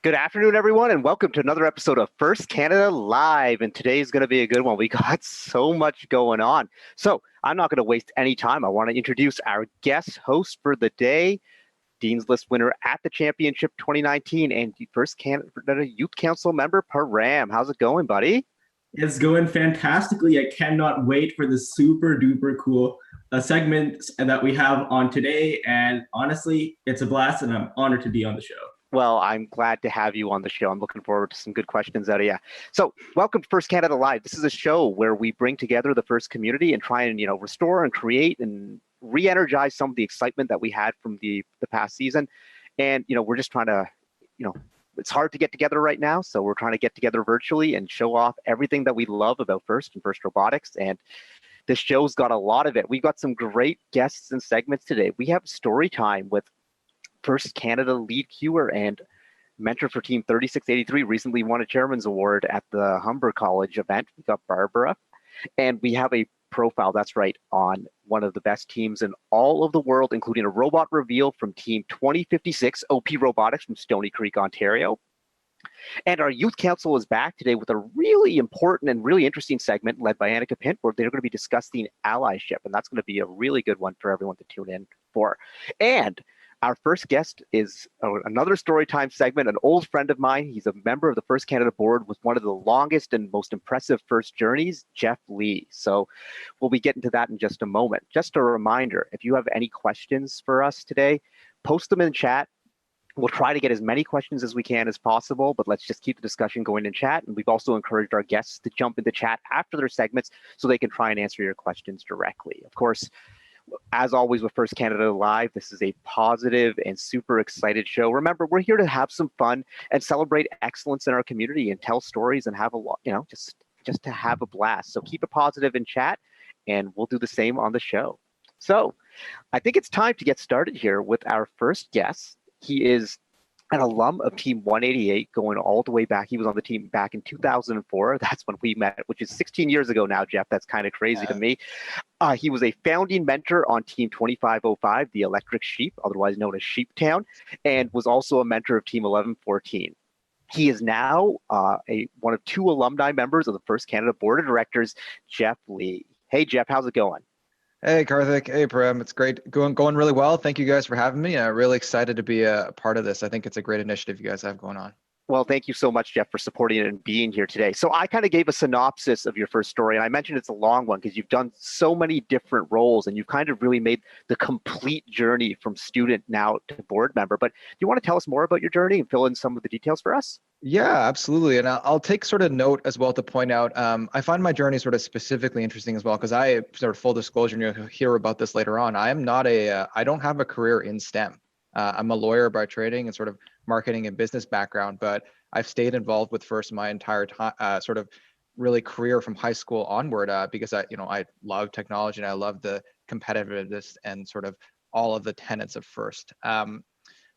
Good afternoon, everyone, and welcome to another episode of First Canada Live. And today is going to be a good one. We got so much going on. So I'm not going to waste any time. I want to introduce our guest host for the day, Dean's List winner at the Championship 2019 and First Canada Youth Council member, Param. How's it going, buddy? It's going fantastically. I cannot wait for the super duper cool segments that we have on today. And honestly, it's a blast and I'm honored to be on the show. Well, I'm glad to have you on the show. I'm looking forward to some good questions out of you. So welcome to First Canada Live. This is a show where we bring together the First community and try and, restore and create and re-energize some of the excitement that we had from the past season. And, we're just trying to, it's hard to get together right now. So we're trying to get together virtually and show off everything that we love about First and First Robotics. And this show's got a lot of it. We've got some great guests and segments today. We have story time with First Canada lead queuer and mentor for Team 3683, recently won a Chairman's Award at the Humber College event. We got Barbara. And we have a profile, that's right, on one of the best teams in all of the world, including a robot reveal from Team 2056, OP Robotics from Stony Creek, Ontario. And our Youth Council is back today with a really important and really interesting segment led by Annika Pint, where they're going to be discussing allyship. And that's going to be a really good one for everyone to tune in for. And our first guest is another Storytime segment, an old friend of mine. He's a member of the First Canada board with one of the longest and most impressive first journeys, Jeff Lee. So we'll be getting to that in just a moment. Just a reminder, if you have any questions for us today, post them in chat. We'll try to get as many questions as we can as possible, but let's just keep the discussion going in chat. And we've also encouraged our guests to jump into chat after their segments so they can try and answer your questions directly. Of course, as always with First Canada Live, this is a positive and super excited show. Remember, we're here to have some fun and celebrate excellence in our community and tell stories and have a lot, just to have a blast. So keep it positive in chat, and we'll do the same on the show. So I think it's time to get started here with our first guest. He is an alum of Team 188 going all the way back. He was on the team back in 2004. That's when we met, which is 16 years ago now, Jeff. That's kind of crazy to me. He was a founding mentor on Team 2505, the Electric Sheep, otherwise known as Sheeptown, and was also a mentor of Team 1114. He is now one of two alumni members of the First Canada Board of Directors, Jeff Lee. Hey, Jeff, how's it going? Hey, Karthik. Hey, Param. It's great. Going really well. Thank you guys for having me. I'm really excited to be a part of this. I think it's a great initiative you guys have going on. Well, thank you so much, Jeff, for supporting it and being here today. So I kind of gave a synopsis of your first story, and I mentioned it's a long one because you've done so many different roles, and you've kind of really made the complete journey from student now to board member. But do you want to tell us more about your journey and fill in some of the details for us? Yeah, absolutely. And I'll take sort of note as well to point out, I find my journey sort of specifically interesting as well, because I sort of full disclosure, and you'll hear about this later on. I don't have a career in STEM. I'm a lawyer by training and sort of marketing and business background, but I've stayed involved with First my entire time, sort of really career from high school onward, because I love technology and I love the competitiveness and sort of all of the tenets of First.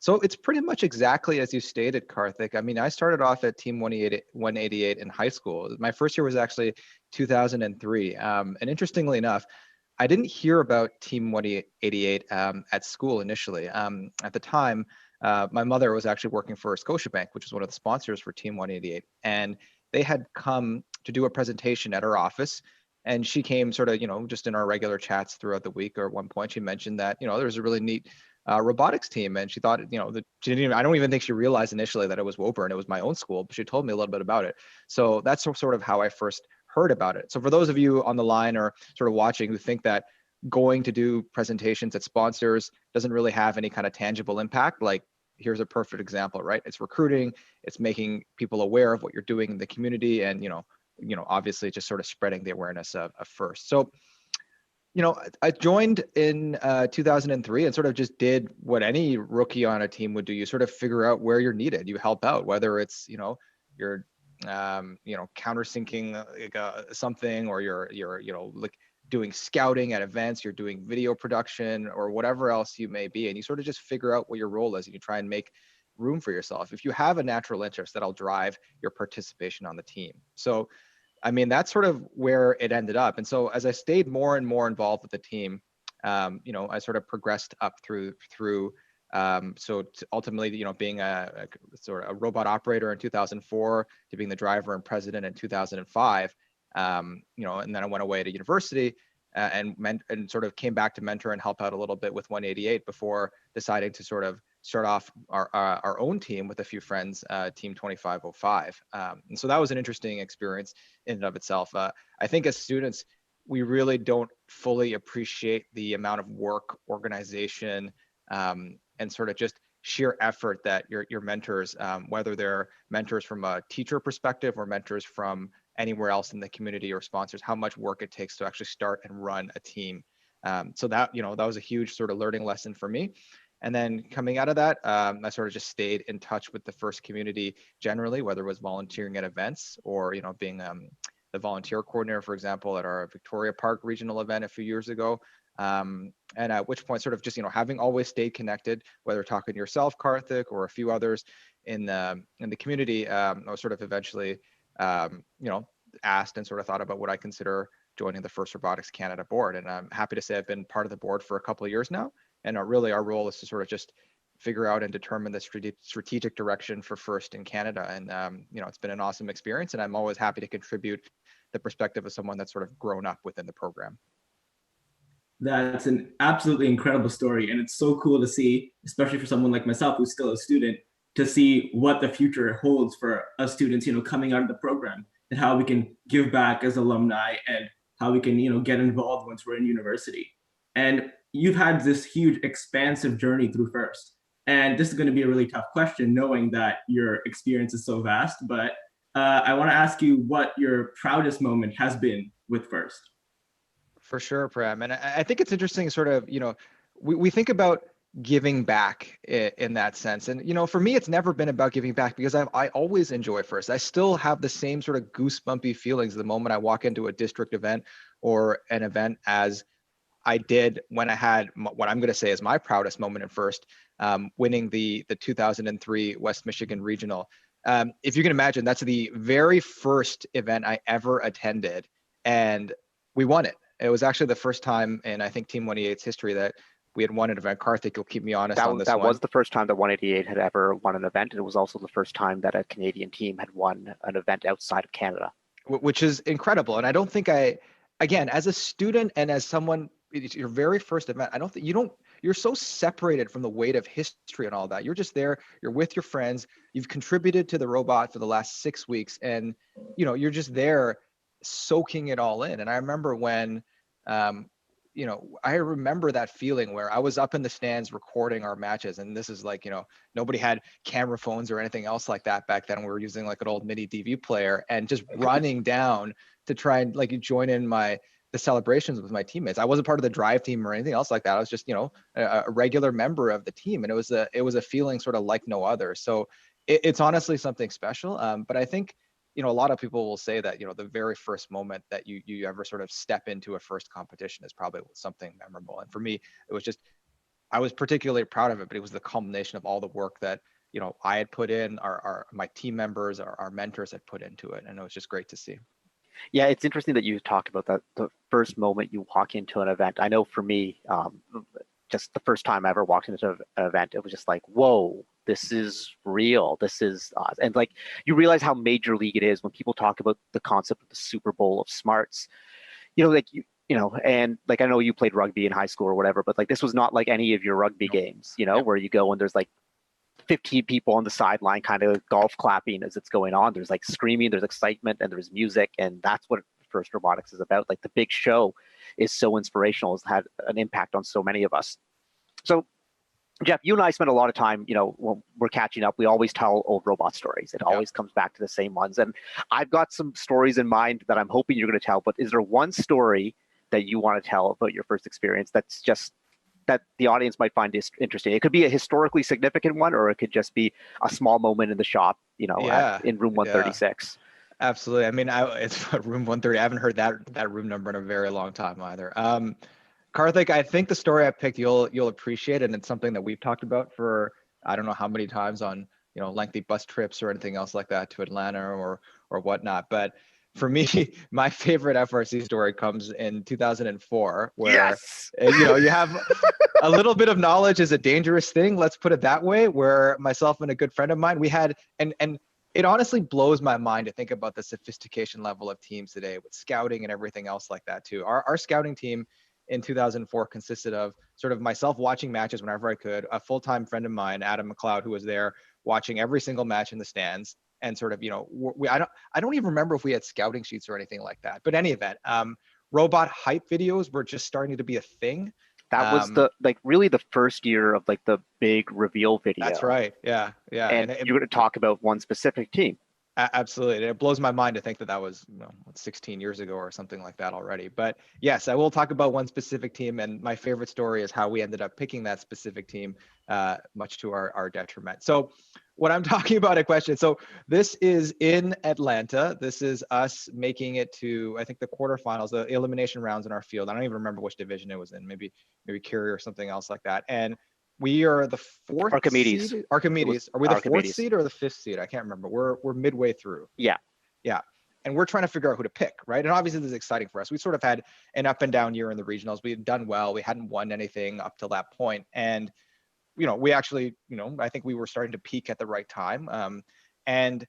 So it's pretty much exactly as you stated, Karthik. I mean, I started off at Team 188 in high school. My first year was actually 2003. And interestingly enough, I didn't hear about Team 188 at school initially. At the time, my mother was actually working for Scotiabank, which is one of the sponsors for Team 188. And they had come to do a presentation at our office. And she came sort of, just in our regular chats throughout the week, or at one point she mentioned that, there's a really neat robotics team. And she thought, I don't even think she realized initially that it was Woburn. It was my own school, but she told me a little bit about it. So that's sort of how I first heard about it. So for those of you on the line or sort of watching who think that going to do presentations at sponsors doesn't really have any kind of tangible impact, like here's a perfect example, right? It's recruiting, it's making people aware of what you're doing in the community, and obviously just sort of spreading the awareness of First. So I joined in 2003 and sort of just did what any rookie on a team would do. You sort of figure out where you're needed. You help out, whether it's you're countersinking something, or you're like doing scouting at events, you're doing video production, or whatever else you may be, and you sort of just figure out what your role is, and you try and make room for yourself. If you have a natural interest, that'll drive your participation on the team. So I mean, that's sort of where it ended up. And so as I stayed more and more involved with the team, I sort of progressed up through So ultimately, being a sort of a robot operator in 2004 to being the driver and president in 2005, and then I went away to university and sort of came back to mentor and help out a little bit with 188 before deciding to sort of start off our own team with a few friends, Team 2505. And so that was an interesting experience in and of itself. I think as students, we really don't fully appreciate the amount of work, organization, and sort of just sheer effort that your mentors, whether they're mentors from a teacher perspective or mentors from anywhere else in the community or sponsors, how much work it takes to actually start and run a team. So that was a huge sort of learning lesson for me. And then coming out of that, I sort of just stayed in touch with the FRC community generally, whether it was volunteering at events or, being the volunteer coordinator, for example, at our Victoria Park regional event a few years ago. And at which point sort of just, having always stayed connected, whether talking to yourself, Karthik, or a few others in the community, I was sort of eventually, asked and sort of thought about what I consider joining the FRC Robotics Canada board. And I'm happy to say I've been part of the board for a couple of years now. And really our role is to sort of just figure out and determine the strategic direction for FRC in Canada. And, it's been an awesome experience, and I'm always happy to contribute the perspective of someone that's sort of grown up within the program. That's an absolutely incredible story. And it's so cool to see, especially for someone like myself, who's still a student, to see what the future holds for us students, coming out of the program, and how we can give back as alumni and how we can, get involved once we're in university. And you've had this huge expansive journey through FRC. And this is going to be a really tough question, knowing that your experience is so vast. But I want to ask you what your proudest moment has been with FRC. For sure, Param. And I think it's interesting, sort of, we think about giving back in that sense. And, for me, it's never been about giving back because I always enjoy FRC. I still have the same sort of goosebumpy feelings the moment I walk into a district event or an event as I did when I had what I'm going to say is my proudest moment in FRC, winning the 2003 West Michigan Regional. If you can imagine, that's the very first event I ever attended, and we won it. It was actually the first time in, I think, Team 188's history that we had won an event. Karthik, you'll keep me honest on this that one. Was the first time that 188 had ever won an event, and it was also the first time that a Canadian team had won an event outside of Canada. Which is incredible. And I don't think again, as a student and as someone, it's your very first event, I don't think you're so separated from the weight of history and all that. You're just there, you're with your friends, you've contributed to the robot for the last 6 weeks, and you're just there soaking it all in. And I remember when, I remember that feeling where I was up in the stands recording our matches. And this is like, nobody had camera phones or anything else like that back then. We were using like an old mini DV player and just running down to try and like join in the celebrations with my teammates. I wasn't part of the drive team or anything else like that. I was just, a regular member of the team. And it was a feeling sort of like no other. So it's honestly something special. But I think, a lot of people will say that, the very first moment that you ever sort of step into a first competition is probably something memorable. And for me, it was just, I was particularly proud of it, but it was the culmination of all the work that, I had put in, my team members, our mentors had put into it. And it was just great to see. Yeah, it's interesting that you talked about that, the first moment you walk into an event. I know for me, just the first time I ever walked into an event, it was just like, whoa, this is real. This is, and like, you realize how major league it is when people talk about the concept of the Super Bowl of smarts, and like, I know you played rugby in high school or whatever, but like, this was not like any of your rugby games, where you go and there's like 15 people on the sideline kind of golf clapping as it's going on. There's like screaming, there's excitement, and there's music. And that's what FRC Robotics is about. Like, the big show is so inspirational. It's had an impact on so many of us. So Jeff, you and I spend a lot of time, when we're catching up, we always tell old robot stories. It always comes back to the same ones. And I've got some stories in mind that I'm hoping you're going to tell, but is there one story that you want to tell about your first experience that's just, that the audience might find interesting? It could be a historically significant one, or it could just be a small moment in the shop, in room 136. Yeah, absolutely. I mean, it's room 130. I haven't heard that room number in a very long time either. Karthik, I think the story I picked you'll appreciate, and it's something that we've talked about for I don't know how many times on lengthy bus trips or anything else like that to Atlanta or whatnot. But for me, my favorite FRC story comes in 2004, where Yes! you have a little bit of knowledge is a dangerous thing. Let's put it that way. Where myself and a good friend of mine, we had, and it honestly blows my mind to think about the sophistication level of teams today with scouting and everything else like that too. Our scouting team in 2004 consisted of sort of myself watching matches whenever I could, a full-time friend of mine, Adam McLeod, who was there watching every single match in the stands, and sort of, I don't even remember if we had scouting sheets or anything like that. But any event, robot hype videos were just starting to be a thing. That was the really the first year of like the big reveal video. That's right. Yeah. And you're going to talk about one specific team. Absolutely. It blows my mind to think that was 16 years ago or something like that already. But yes, I will talk about one specific team. And my favorite story is how we ended up picking that specific team, much to our detriment. So what I'm talking about, so this is in Atlanta. This is us making it to, I think, the quarterfinals, the elimination rounds in our field. I don't even remember which division it was in, maybe Curie or something else like that. And we are the fourth Archimedes. seed. Archimedes. Are we the Archimedes. fourth seed or the fifth seed? I can't remember. We're midway through. Yeah. And we're trying to figure out who to pick, right? And obviously this is exciting for us. We sort of had an up and down year in the regionals. We had done well. We hadn't won anything up till that point. And, we actually, I think we were starting to peak at the right time. And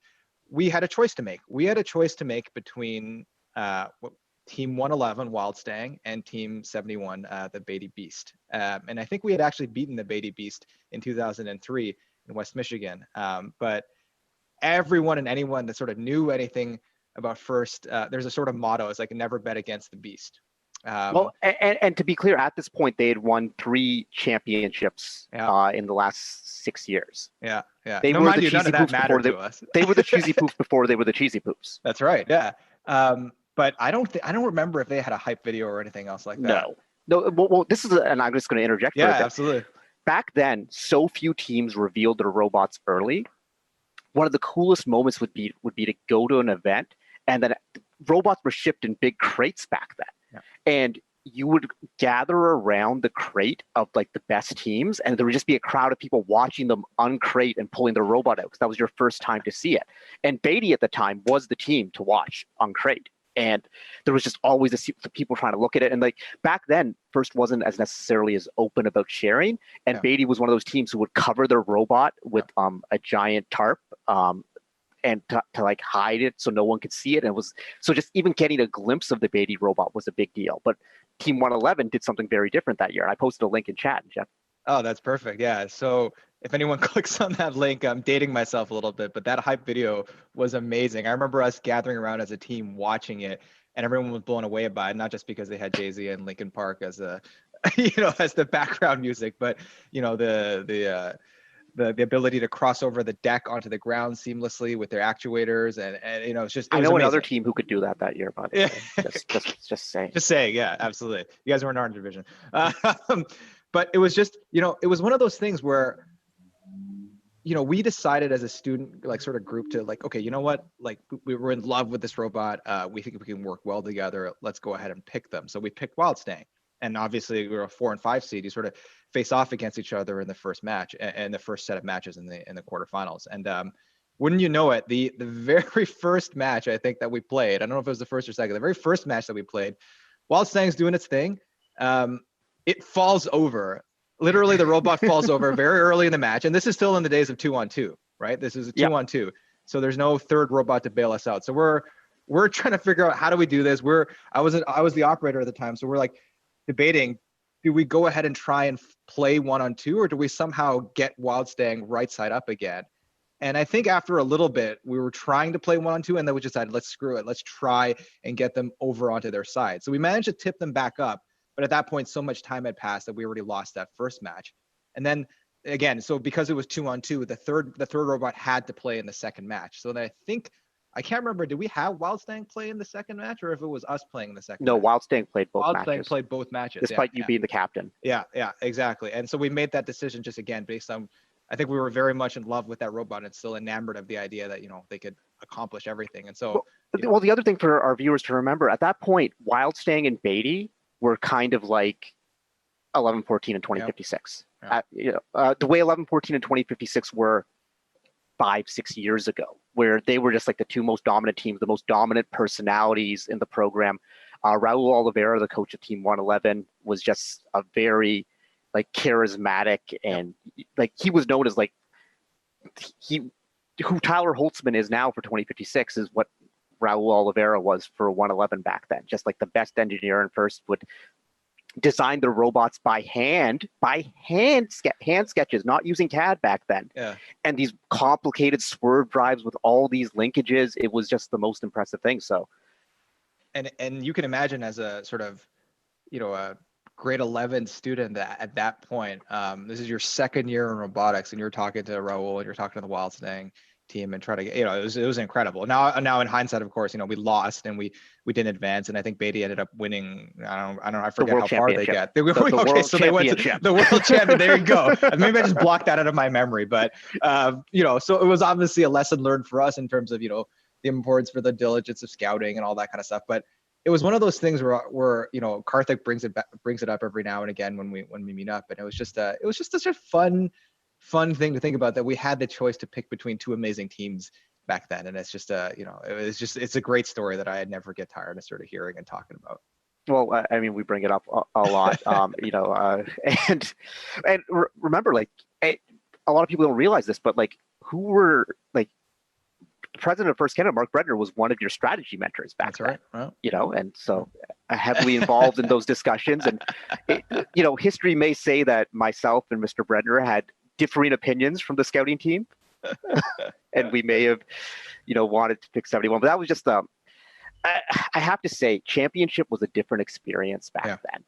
we had a choice to make. We had a choice to make between Team 111, Wild Stang, and Team 71, the Beatty Beast. And I think we had actually beaten the Beatty Beast in 2003 in West Michigan. But everyone and anyone that sort of knew anything about FIRST, there's a sort of motto. It's like, never bet against the beast. Well, and to be clear, at this point, they had won 3 championships in the last 6 years. Yeah. They were the cheesy poops before they were the cheesy poops before they were the cheesy poops. That's right. Yeah. But I don't remember if they had a hype video or anything else like that. No. Well, this is, and I'm just going to interject. Yeah, absolutely. Back then, so few teams revealed their robots early. One of the coolest moments would be to go to an event, and then robots were shipped in big crates back then. Yeah. And you would gather around the crate of like the best teams, and there would just be a crowd of people watching them uncrate and pulling their robot out, because that was your first time to see it. And Beatty at the time was the team to watch uncrate. And there was just always the people trying to look at it. And like back then, FIRST wasn't as necessarily as open about sharing. And Beatty was one of those teams who would cover their robot with a giant tarp and to like hide it so no one could see it. And it was so just even getting a glimpse of the Beatty robot was a big deal. But Team 111 did something very different that year. And I posted a link in chat, Jeff. Oh, that's perfect. Yeah. So if anyone clicks on that link, I'm dating myself a little bit, but that hype video was amazing. I remember us gathering around as a team watching it, and everyone was blown away by it, not just because they had Jay-Z and Linkin Park as a, as the background music, but the ability to cross over the deck onto the ground seamlessly with their actuators, and it's just. I know another team who could do that year, but just saying. Just saying, yeah, absolutely. You guys were in our division, but it was just it was one of those things where. We decided as a student, like sort of group to like, okay, you know what? Like we were in love with this robot. We think we can work well together. Let's go ahead and pick them. So we picked Wild Stang. And obviously we were a 4 and 5 seed. You sort of face off against each other in the first match and the first set of matches in the quarterfinals. And wouldn't you know it, the very first match I think that we played, I don't know if it was the first or second, the very first match that we played, Wild Stang's doing its thing. It falls over. Literally, the robot falls over very early in the match, and this is still in the days of 2-on-2, right? This is a 2-on-2, so there's no third robot to bail us out. So we're trying to figure out how do we do this. I was the operator at the time, so we're like debating: do we go ahead and try and play 1-on-2, or do we somehow get Wild Stang right side up again? And I think after a little bit, we were trying to play 1-on-2, and then we decided, let's screw it, let's try and get them over onto their side. So we managed to tip them back up. But at that point, so much time had passed that we already lost that first match. And then again, so because it was 2-on-2, the third robot had to play in the second match. So then I can't remember, did we have Wild Stang play in the second match, or if it was us playing in the second match? No, Wild Stang played both matches. Wild Stang played both matches. Despite you being the captain. Yeah, exactly. And so we made that decision just again, based on, I think we were very much in love with that robot and still enamored of the idea that, they could accomplish everything. And so. Well, the other thing for our viewers to remember, at that point, Wild Stang and Beatty were kind of like 1114 and 2056. The way 1114 and 2056 were 5-6 years ago, where they were just like the two most dominant teams, the most dominant personalities in the program. Raul Oliveira, the coach of Team 111, was just a very like charismatic, and like he was known as like who Tyler Holtzman is now for 2056 is what Raul Oliveira was for 111 back then. Just like the best engineer and first would design the robots by hand sketches, not using CAD back then. Yeah. And these complicated swerve drives with all these linkages, it was just the most impressive thing. So, and you can imagine as a sort of, you know, a grade 11 student that at that point, this is your second year in robotics, and you're talking to Raul and you're talking to the Wildstang team and try to get, you know, it was incredible. Now in hindsight, of course, you know, we lost and we didn't advance, and I think Beatty ended up winning. I forget how far they got. Okay, so they went to the world champion. There you go. Maybe I just blocked that out of my memory, but you know, so it was obviously a lesson learned for us in terms of, you know, the importance for the diligence of scouting and all that kind of stuff. But it was one of those things where you know, Karthik brings it up every now and again when we meet up, and it was just such a fun thing to think about, that we had the choice to pick between two amazing teams back then. And it's just you know, it's a great story that I'd never get tired of sort of hearing and talking about. Well, I mean, we bring it up a lot, you know, and remember, like, a lot of people don't realize this, but like, who were like the president of First Canada, Mark Bredner, was one of your strategy mentors back then. Right. Well, you know, and so heavily involved in those discussions. And you know, history may say that myself and Mr. Bredner had differing opinions from the scouting team, and we may have, you know, wanted to pick 71, but that was just I have to say, championship was a different experience back then.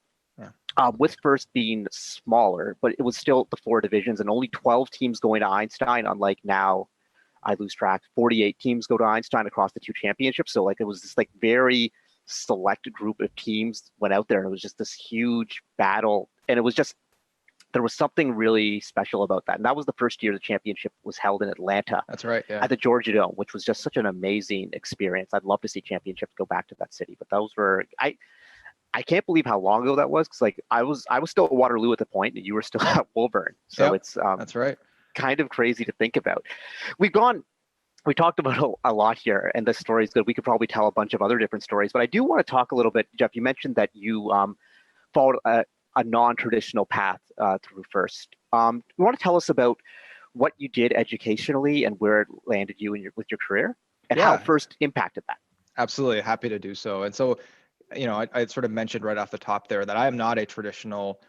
Yeah. With First being smaller, but it was still the 4 divisions and only 12 teams going to Einstein, unlike now, I lose track, 48 teams go to Einstein across the 2 championships. So like, it was this like very selected group of teams went out there, and it was just this huge battle. And it was just, there was something really special about that. And that was the first year the championship was held in Atlanta. That's right. Yeah. At the Georgia Dome, which was just such an amazing experience. I'd love to see championships go back to that city, but those were, I can't believe how long ago that was. Cause like I was still at Waterloo at the point, and you were still at Woburn. So it's, that's right. Kind of crazy to think about. We talked about a lot here, and the story is good. We could probably tell a bunch of other different stories, but I do want to talk a little bit, Jeff. You mentioned that you followed a non-traditional path through First. You want to tell us about what you did educationally and where it landed you with your career, and how First impacted that? Absolutely, happy to do so. And so, you know, I sort of mentioned right off the top there that I am not a traditional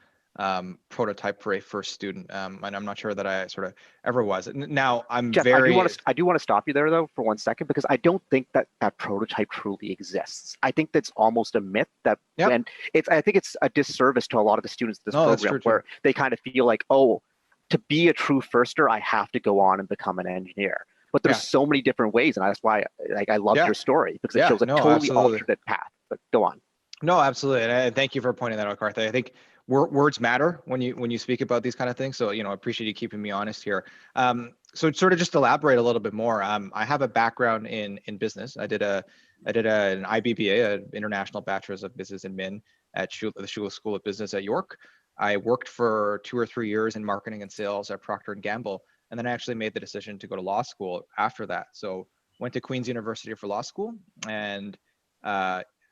prototype for a First student, and I'm not sure that I sort of ever was. Now Jeff, I do want to stop you there though for 1 second, because I don't think that prototype truly exists. I think that's almost a myth that, and I think it's a disservice to a lot of the students of this program, where they kind of feel like, oh, to be a true firster, I have to go on and become an engineer. But there's so many different ways, and that's why I love your story, because it shows a totally alternate path. But go on. No, absolutely, and thank you for pointing that out, Karthik. I think words matter when you speak about these kind of things. So, you know, I appreciate you keeping me honest here. So sort of just elaborate a little bit more. I have a background in business. I did an IBBA, an International Bachelor's of Business Admin at the School of Business at York. I worked for 2 or 3 years in marketing and sales at Procter & Gamble, and then I actually made the decision to go to law school after that. So went to Queen's University for law school, and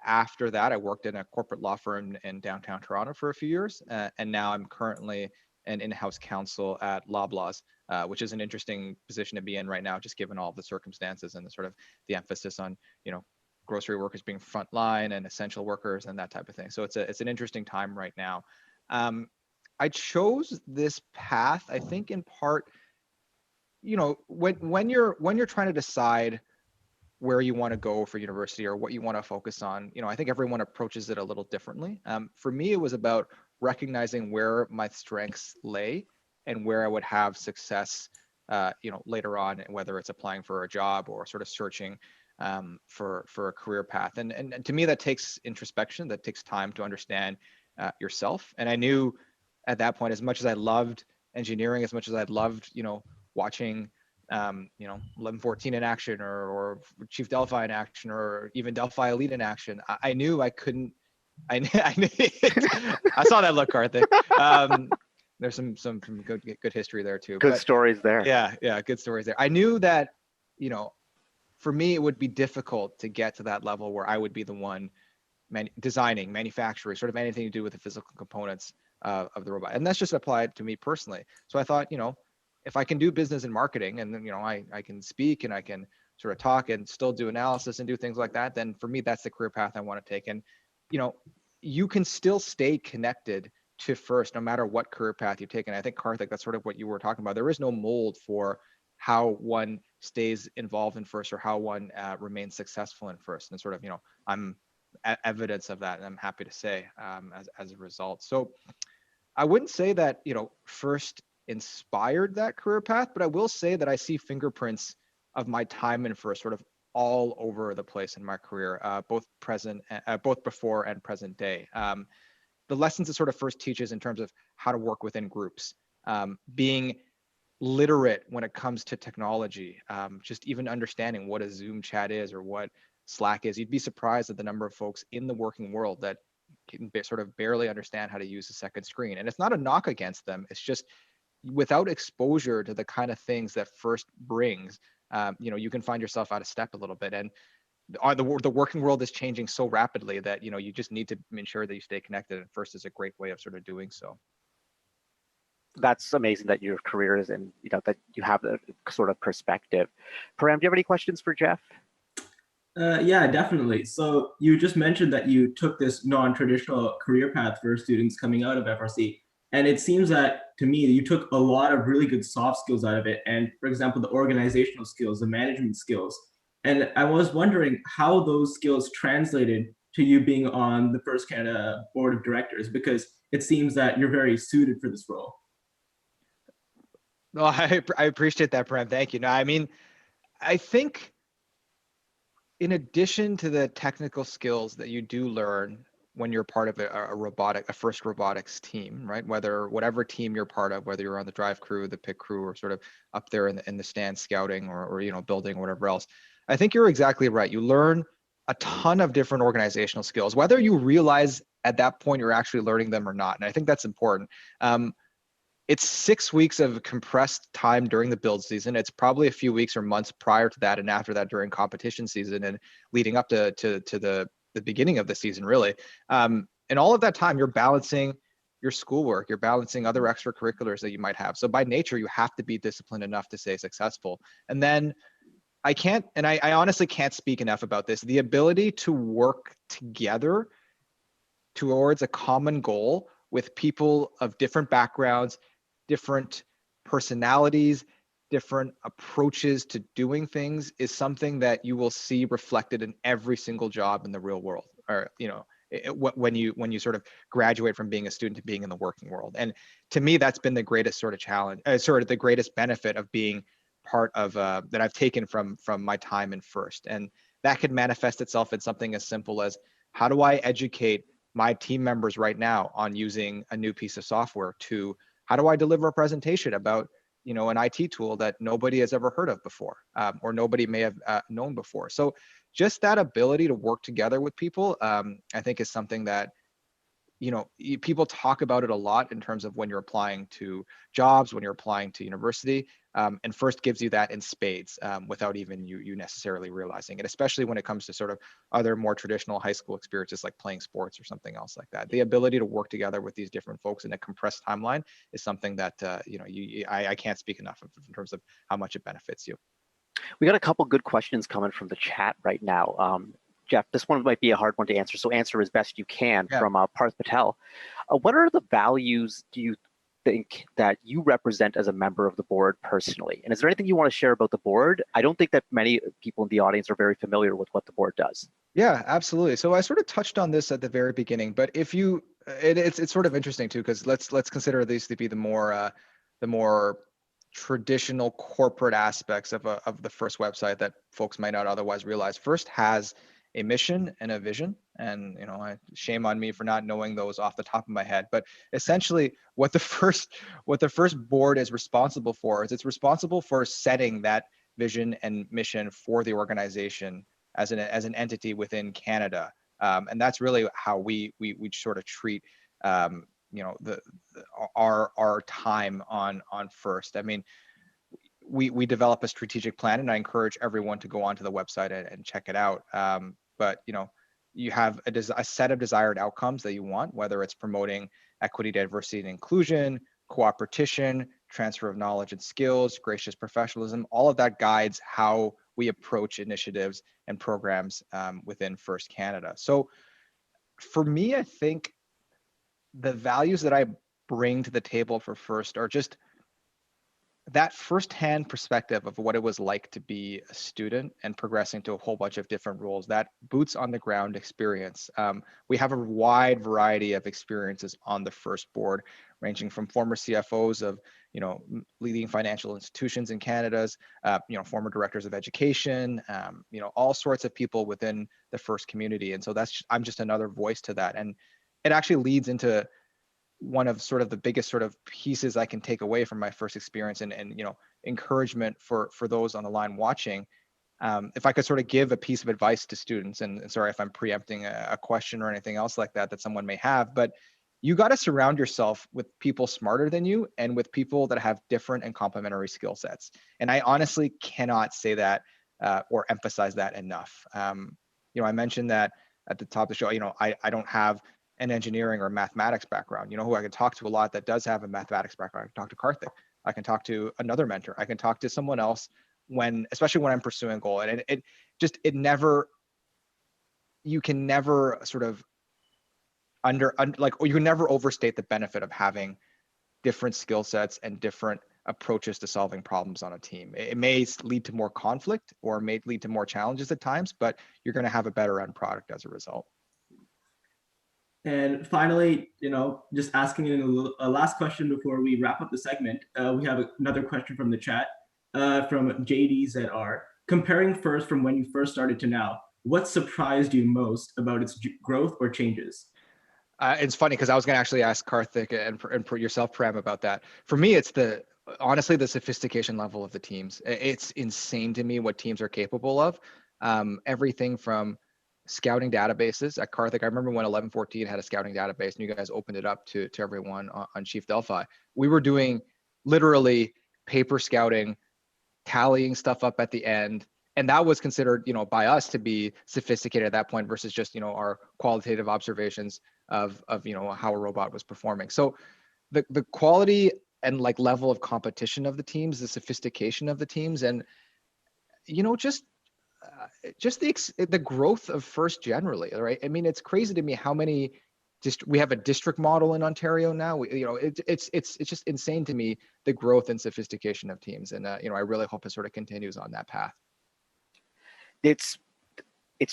after that, I worked in a corporate law firm in downtown Toronto for a few years, and now I'm currently an in-house counsel at Loblaws, which is an interesting position to be in right now, just given all the circumstances and the sort of the emphasis on, you know, grocery workers being frontline and essential workers and that type of thing. So it's an interesting time right now. I chose this path, I think, in part, you know, when you're trying to decide where you want to go for university or what you want to focus on, you know, I think everyone approaches it a little differently. For me, it was about recognizing where my strengths lay and where I would have success, you know, later on, whether it's applying for a job or sort of searching for a career path. And to me, that takes introspection, that takes time to understand yourself. And I knew at that point, as much as I loved engineering, as much as I loved, you know, watching you know, 1114 in action or Chief Delphi in action or even Delphi Elite in action, I knew I couldn't. I saw that look, Karthik. There's some good history there too. Good stories there. Yeah, good stories there. I knew that, you know, for me, it would be difficult to get to that level where I would be the one designing, manufacturing, sort of anything to do with the physical components of the robot. And that's just applied to me personally. So I thought, if I can do business and marketing, and then, I can speak and I can sort of talk and still do analysis and do things like that, then for me, that's the career path I want to take. And, you can still stay connected to FIRST no matter what career path you take. And I think, Karthik, that's sort of what you were talking about. There is no mold for how one stays involved in FIRST or how one remains successful in FIRST. And sort of, I'm evidence of that, and I'm happy to say as a result. So I wouldn't say that, FIRST inspired that career path, but I will say that I see fingerprints of my time in FIRST sort of all over the place in my career, both before and present day. The lessons it sort of FIRST teaches in terms of how to work within groups, being literate when it comes to technology, just even understanding what a Zoom chat is or what Slack is. You'd be surprised at the number of folks in the working world that can sort of barely understand how to use a second screen. And it's not a knock against them. It's just without exposure to the kind of things that FIRST brings, you can find yourself out of step a little bit. And the working world is changing so rapidly that, you just need to ensure that you stay connected. And FIRST is a great way of sort of doing so. That's amazing that your career is in, that you have that sort of perspective. Param, do you have any questions for Jeff? Yeah, definitely. So you just mentioned that you took this non-traditional career path for students coming out of FRC. And it seems that, to me, you took a lot of really good soft skills out of it. And for example, the organizational skills, the management skills. And I was wondering how those skills translated to you being on the FIRST Canada Board of Directors, because it seems that you're very suited for this role. No, I appreciate that, Param. Thank you. No, I mean, I think in addition to the technical skills that you do learn when you're part of a FIRST robotics team, right? Whatever team you're part of, whether you're on the drive crew, the pick crew, or sort of up there in the stand scouting or building or whatever else, I think you're exactly right. You learn a ton of different organizational skills, whether you realize at that point you're actually learning them or not. And I think that's important. It's 6 weeks of compressed time during the build season. It's probably a few weeks or months prior to that and after that during competition season and leading up to the beginning of the season, really. And all of that time, you're balancing your schoolwork, you're balancing other extracurriculars that you might have. So by nature, you have to be disciplined enough to stay successful. And then I honestly can't speak enough about this, the ability to work together towards a common goal with people of different backgrounds, different personalities, different approaches to doing things is something that you will see reflected in every single job in the real world, or when you sort of graduate from being a student to being in the working world. And to me, that's been the greatest sort of challenge, sort of the greatest benefit of being part of that I've taken from my time in FIRST. And that could manifest itself in something as simple as, how do I educate my team members right now on using a new piece of software, to how do I deliver a presentation about an IT tool that nobody has ever heard of before, or nobody may have known before. So just that ability to work together with people, I think is something that, people talk about it a lot in terms of when you're applying to jobs, when you're applying to university, and FIRST gives you that in spades without even you necessarily realizing it, especially when it comes to sort of other more traditional high school experiences like playing sports or something else like that. The ability to work together with these different folks in a compressed timeline is something that, I can't speak enough of in terms of how much it benefits you. We got a couple good questions coming from the chat right now. Jeff, this one might be a hard one to answer, so answer as best you can. Yeah. From Parth Patel. What are the values do you think that you represent as a member of the board personally? And is there anything you want to share about the board? I don't think that many people in the audience are very familiar with what the board does. Yeah, absolutely. So I sort of touched on this at the very beginning, but if you, it's sort of interesting too, because let's consider these to be the more traditional corporate aspects of the FIRST website that folks might not otherwise realize. FIRST has a mission and a vision, and shame on me for not knowing those off the top of my head. But essentially, what the FIRST board is responsible for is it's responsible for setting that vision and mission for the organization as an entity within Canada, and that's really how we sort of treat our time on FIRST. I mean, we develop a strategic plan, and I encourage everyone to go onto the website and check it out. But you have a set of desired outcomes that you want, whether it's promoting equity, diversity, and inclusion, cooperation, transfer of knowledge and skills, gracious professionalism. All of that guides how we approach initiatives and programs within First Canada. So for me, I think the values that I bring to the table for First are just that firsthand perspective of what it was like to be a student and progressing to a whole bunch of different roles, that boots on the ground experience. We have a wide variety of experiences on the First board, ranging from former CFOs of, leading financial institutions in Canada's, former directors of education, all sorts of people within the First community. And so I'm just another voice to that. And it actually leads into one of sort of the biggest sort of pieces I can take away from my First experience and encouragement for those on the line watching. If I could sort of give a piece of advice to students, and sorry if I'm preempting a question or anything else like that someone may have, but you got to surround yourself with people smarter than you and with people that have different and complementary skill sets. And I honestly cannot say that or emphasize that enough. I mentioned that at the top of the show, I don't have an engineering or mathematics background. Who I can talk to a lot that does have a mathematics background. I can talk to Karthik. I can talk to another mentor. I can talk to someone else especially when I'm pursuing a goal. And you can never sort of or you can never overstate the benefit of having different skill sets and different approaches to solving problems on a team. It may lead to more conflict or may lead to more challenges at times, but you're going to have a better end product as a result. And finally, just asking a last question before we wrap up the segment, we have another question from the chat from JDZR. Comparing First from when you first started to now, what surprised you most about its growth or changes? It's funny because I was going to actually ask Karthik and yourself, Param, about that. For me, it's honestly the sophistication level of the teams. It's insane to me what teams are capable of. Everything from scouting databases at Karthik. I remember when 1114 had a scouting database and you guys opened it up to everyone on Chief Delphi. We were doing literally paper scouting, tallying stuff up at the end. And that was considered, by us to be sophisticated at that point versus just, our qualitative observations of how a robot was performing. So the quality and level of competition of the teams, the sophistication of the teams, and, just the growth of First generally, right? I mean, it's crazy to me how many we have a district model in Ontario now. It's just insane to me, the growth and sophistication of teams. And, I really hope it sort of continues on that path. It's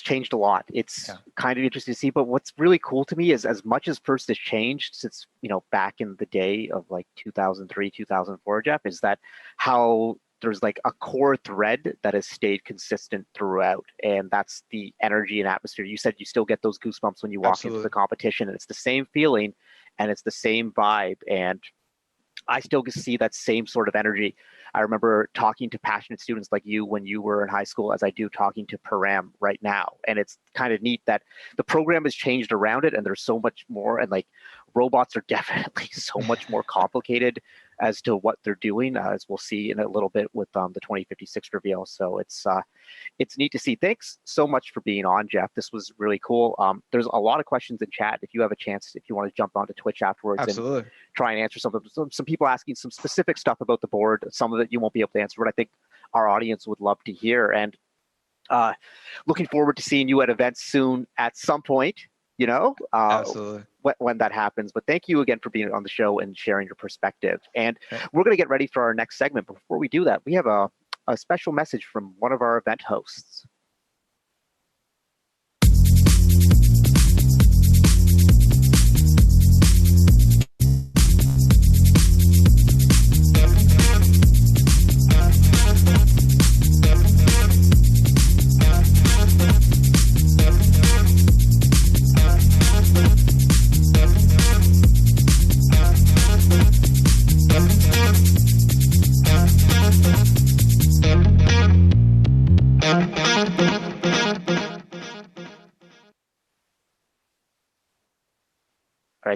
changed a lot. It's kind of interesting to see, but what's really cool to me is as much as First has changed since, back in the day of 2003, 2004, Jeff, is that how there's a core thread that has stayed consistent throughout, and that's the energy and atmosphere. You said you still get those goosebumps when you walk into the competition, and it's the same feeling and it's the same vibe, and I still see that same sort of energy. I remember talking to passionate students like you when you were in high school, as I do talking to Param right now. And it's kind of neat that the program has changed around it and there's so much more, and robots are definitely so much more complicated as to what they're doing, as we'll see in a little bit with the 2056 reveal. So it's neat to see. Thanks so much for being on, Jeff. This was really cool. There's a lot of questions in chat. If you have a chance, if you want to jump onto Twitch afterwards and try and answer some people asking some specific stuff about the board, some of it you won't be able to answer, but I think our audience would love to hear. And looking forward to seeing you at events soon at some point, Absolutely. When that happens. But thank you again for being on the show and sharing your perspective. And we're going to get ready for our next segment. But before we do that, we have a special message from one of our event hosts.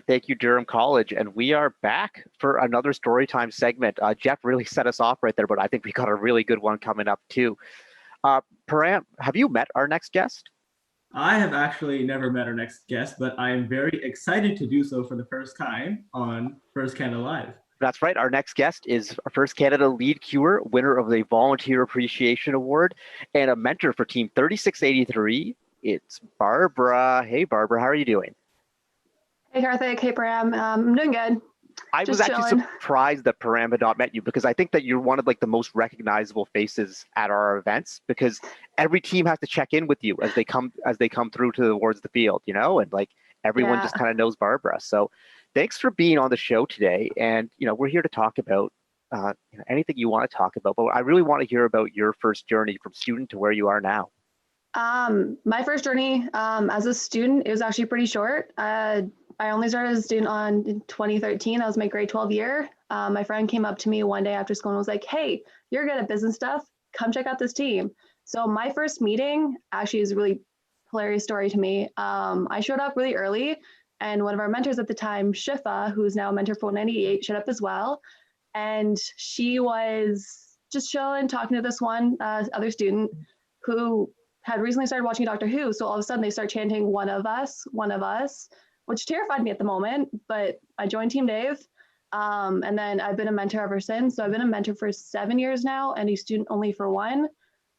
right, thank you, Durham College. And we are back for another Storytime segment. Jeff really set us off right there, but I think we got a really good one coming up too. Param, have you met our next guest? I have actually never met our next guest, but I am very excited to do so for the first time on First Canada Live. That's right. Our next guest is our First Canada Lead Cure, winner of the Volunteer Appreciation Award, and a mentor for Team 3683. It's Barbara. Hey, Barbara, how are you doing? Hey, Karthik. Hey, Param. I'm doing good. I was actually surprised that Param had not met you, because I think that you're one of like the most recognizable faces at our events, because every team has to check in with you as they come through towards the field, you know, and like everyone just kind of knows Barbara. So thanks for being on the show today. And, you know, we're here to talk about anything you want to talk about, but I really want to hear about your first journey from student to where you are now. My first journey as a student, it was actually pretty short. I only started as a student in 2013. That was my grade 12 year. My friend came up to me one day after school and was like, hey, you're good at business stuff. Come check out this team. So my first meeting actually is a really hilarious story to me. I showed up really early, and one of our mentors at the time, Shifa, who's now a mentor for 98, showed up as well. And she was just chilling, talking to this one other student who had recently started watching Doctor Who. So all of a sudden they start chanting, one of us, which terrified me at the moment, but I joined Team Dave. And then I've been a mentor ever since. So I've been a mentor for 7 years now and a student only for 1.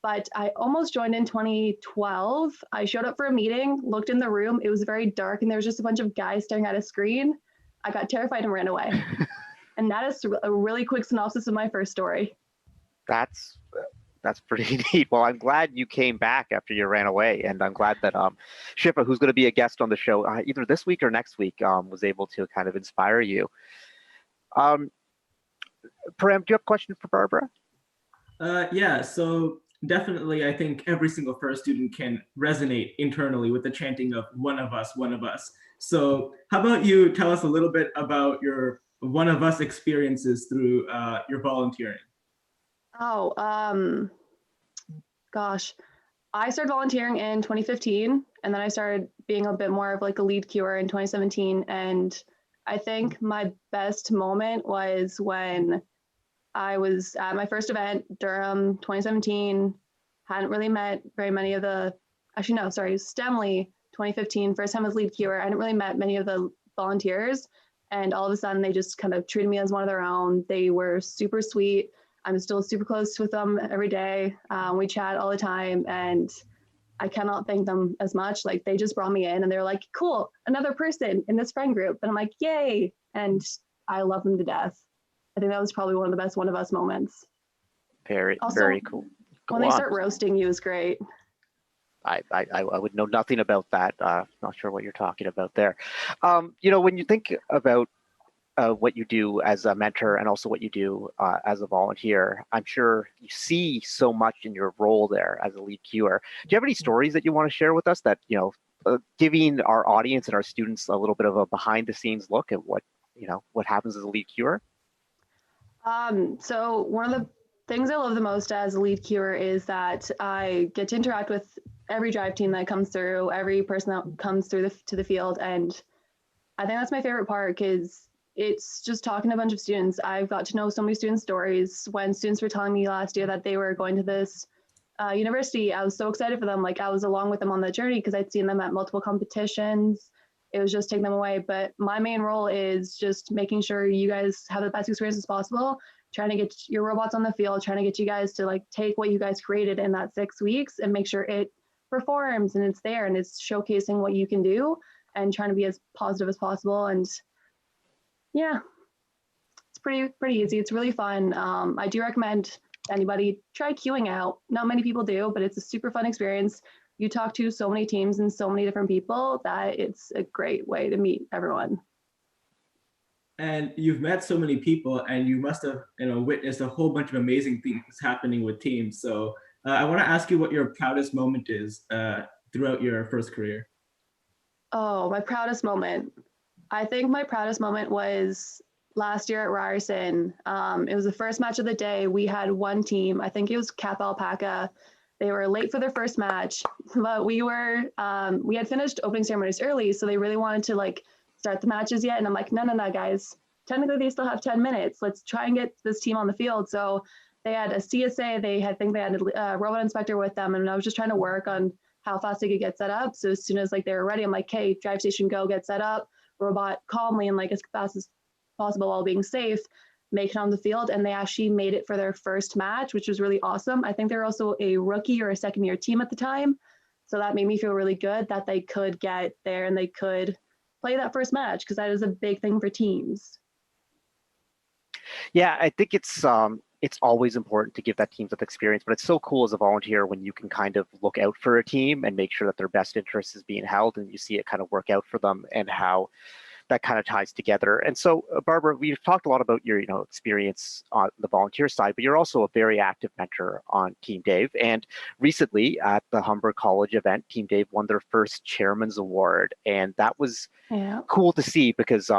But I almost joined in 2012. I showed up for a meeting, looked in the room. It was very dark and there was just a bunch of guys staring at a screen. I got terrified and ran away. And that is a really quick synopsis of my first story. That's pretty neat. Well, I'm glad you came back after you ran away, and I'm glad that Shifa, who's going to be a guest on the show either this week or next week, was able to kind of inspire you. Param, do you have a question for Barbara? Yeah, so definitely I think every single first student can resonate internally with the chanting of one of us, one of us. So how about you tell us a little bit about your one of us experiences through your volunteering? Oh, gosh. I started volunteering in 2015, and then I started being a bit more of like a lead cure in 2017. And I think my best moment was when I was at my first event, Durham 2017. Hadn't really met very many of the, actually no, sorry, Stemley 2015, first time as lead cure. I hadn't really met many of the volunteers. And all of a sudden they just kind of treated me as one of their own. They were super sweet. I'm still super close with them every day. We chat all the time, and I cannot thank them as much. Like, they just brought me in and they're like, cool, another person in this friend group. And I'm like, yay. And I love them to death. I think that was probably one of the best one of us moments. Very cool. When they start roasting you is great. I would know nothing about that. Not sure what you're talking about there. You know, when you think about what you do as a mentor and also what you do as a volunteer, I'm sure you see so much in your role there as a lead cure. Do you have any stories that you want to share with us that, you know, giving our audience and our students a little bit of a behind the scenes look at what, you know, what happens as a lead cure? So one of the things I love the most as a lead cure is that I get to interact with every drive team that comes through, every person that comes through to the field. And I think that's my favorite part, because it's just talking to a bunch of students. I've got to know so many student stories. When students were telling me last year that they were going to this university, I was so excited for them. Like, I was along with them on the journey because I'd seen them at multiple competitions. It was just taking them away. But my main role is just making sure you guys have the best experience as possible, trying to get your robots on the field, trying to get you guys to like take what you guys created in that 6 weeks and make sure it performs and it's there and it's showcasing what you can do and trying to be as positive as possible. And yeah, it's pretty easy. It's really fun. I do recommend anybody try queuing out. Not many people do, but it's a super fun experience. You talk to so many teams and so many different people that it's a great way to meet everyone. And you've met so many people, and you must have, you know, witnessed a whole bunch of amazing things happening with teams. So I want to ask you what your proudest moment is throughout your first career. Oh, my proudest moment. I think my proudest moment was last year at Ryerson. It was the first match of the day. We had one team, I think it was Cap Alpaca. They were late for their first match, but we had finished opening ceremonies early. So they really wanted to like start the matches yet? And I'm like, no, guys, technically they still have 10 minutes. Let's try and get this team on the field. So they had a CSA, I think they had a robot inspector with them. And I was just trying to work on how fast they could get set up. So as soon as like they were ready, I'm like, hey, drive station, go, get set up, robot calmly and like as fast as possible while being safe, make it on the field. And they actually made it for their first match, which was really awesome. I think they're also a rookie or a second year team at the time. So that made me feel really good that they could get there and they could play that first match, because that is a big thing for teams. Yeah, I think it's always important to give that team that experience, but it's so cool as a volunteer when you can kind of look out for a team and make sure that their best interest is being held, and you see it kind of work out for them and how that kind of ties together. And so, Barbara, we've talked a lot about your experience on the volunteer side, but you're also a very active mentor on Team Dave. And recently at the Humber College event, Team Dave won their first Chairman's Award, and that was cool to see because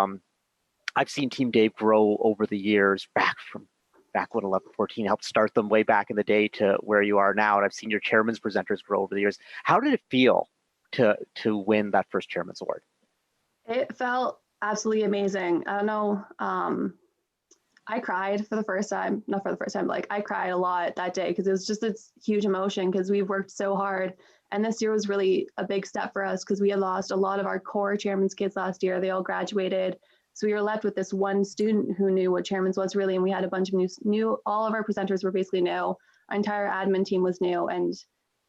I've seen Team Dave grow over the years, back when 1114 helped start them way back in the day to where you are now, and I've seen your chairman's presenters grow over the years. How did it feel to win that first Chairman's Award? It felt absolutely amazing. I don't know. I cried for the first time, not for the first time, but like I cried a lot that day because it was just this huge emotion because we've worked so hard. And this year was really a big step for us because we had lost a lot of our core chairman's kids last year. They all graduated. So we were left with this one student who knew what chairman's was really. And we had a bunch of new, all of our presenters were basically new. Our entire admin team was new. And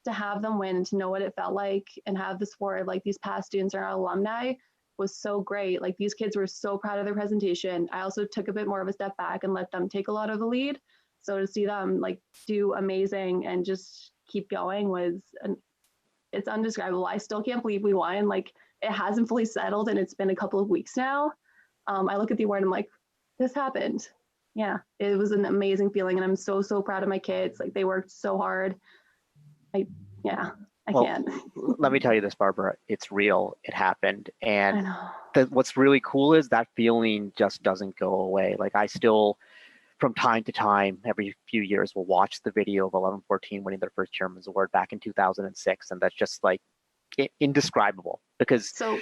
to have them win and to know what it felt like and have the support of like these past students and our alumni was so great. Like these kids were so proud of their presentation. I also took a bit more of a step back and let them take a lot of the lead. So to see them like do amazing and just keep going it's undescribable. I still can't believe we won. Like it hasn't fully settled and it's been a couple of weeks now. I look at the award and I'm like, this happened. Yeah, it was an amazing feeling. And I'm so, so proud of my kids. Like they worked so hard. I can't. Let me tell you this, Barbara, it's real. It happened. And what's really cool is that feeling just doesn't go away. Like I still, from time to time, every few years, will watch the video of 1114 winning their first Chairman's Award back in 2006. And that's just like indescribable because... So,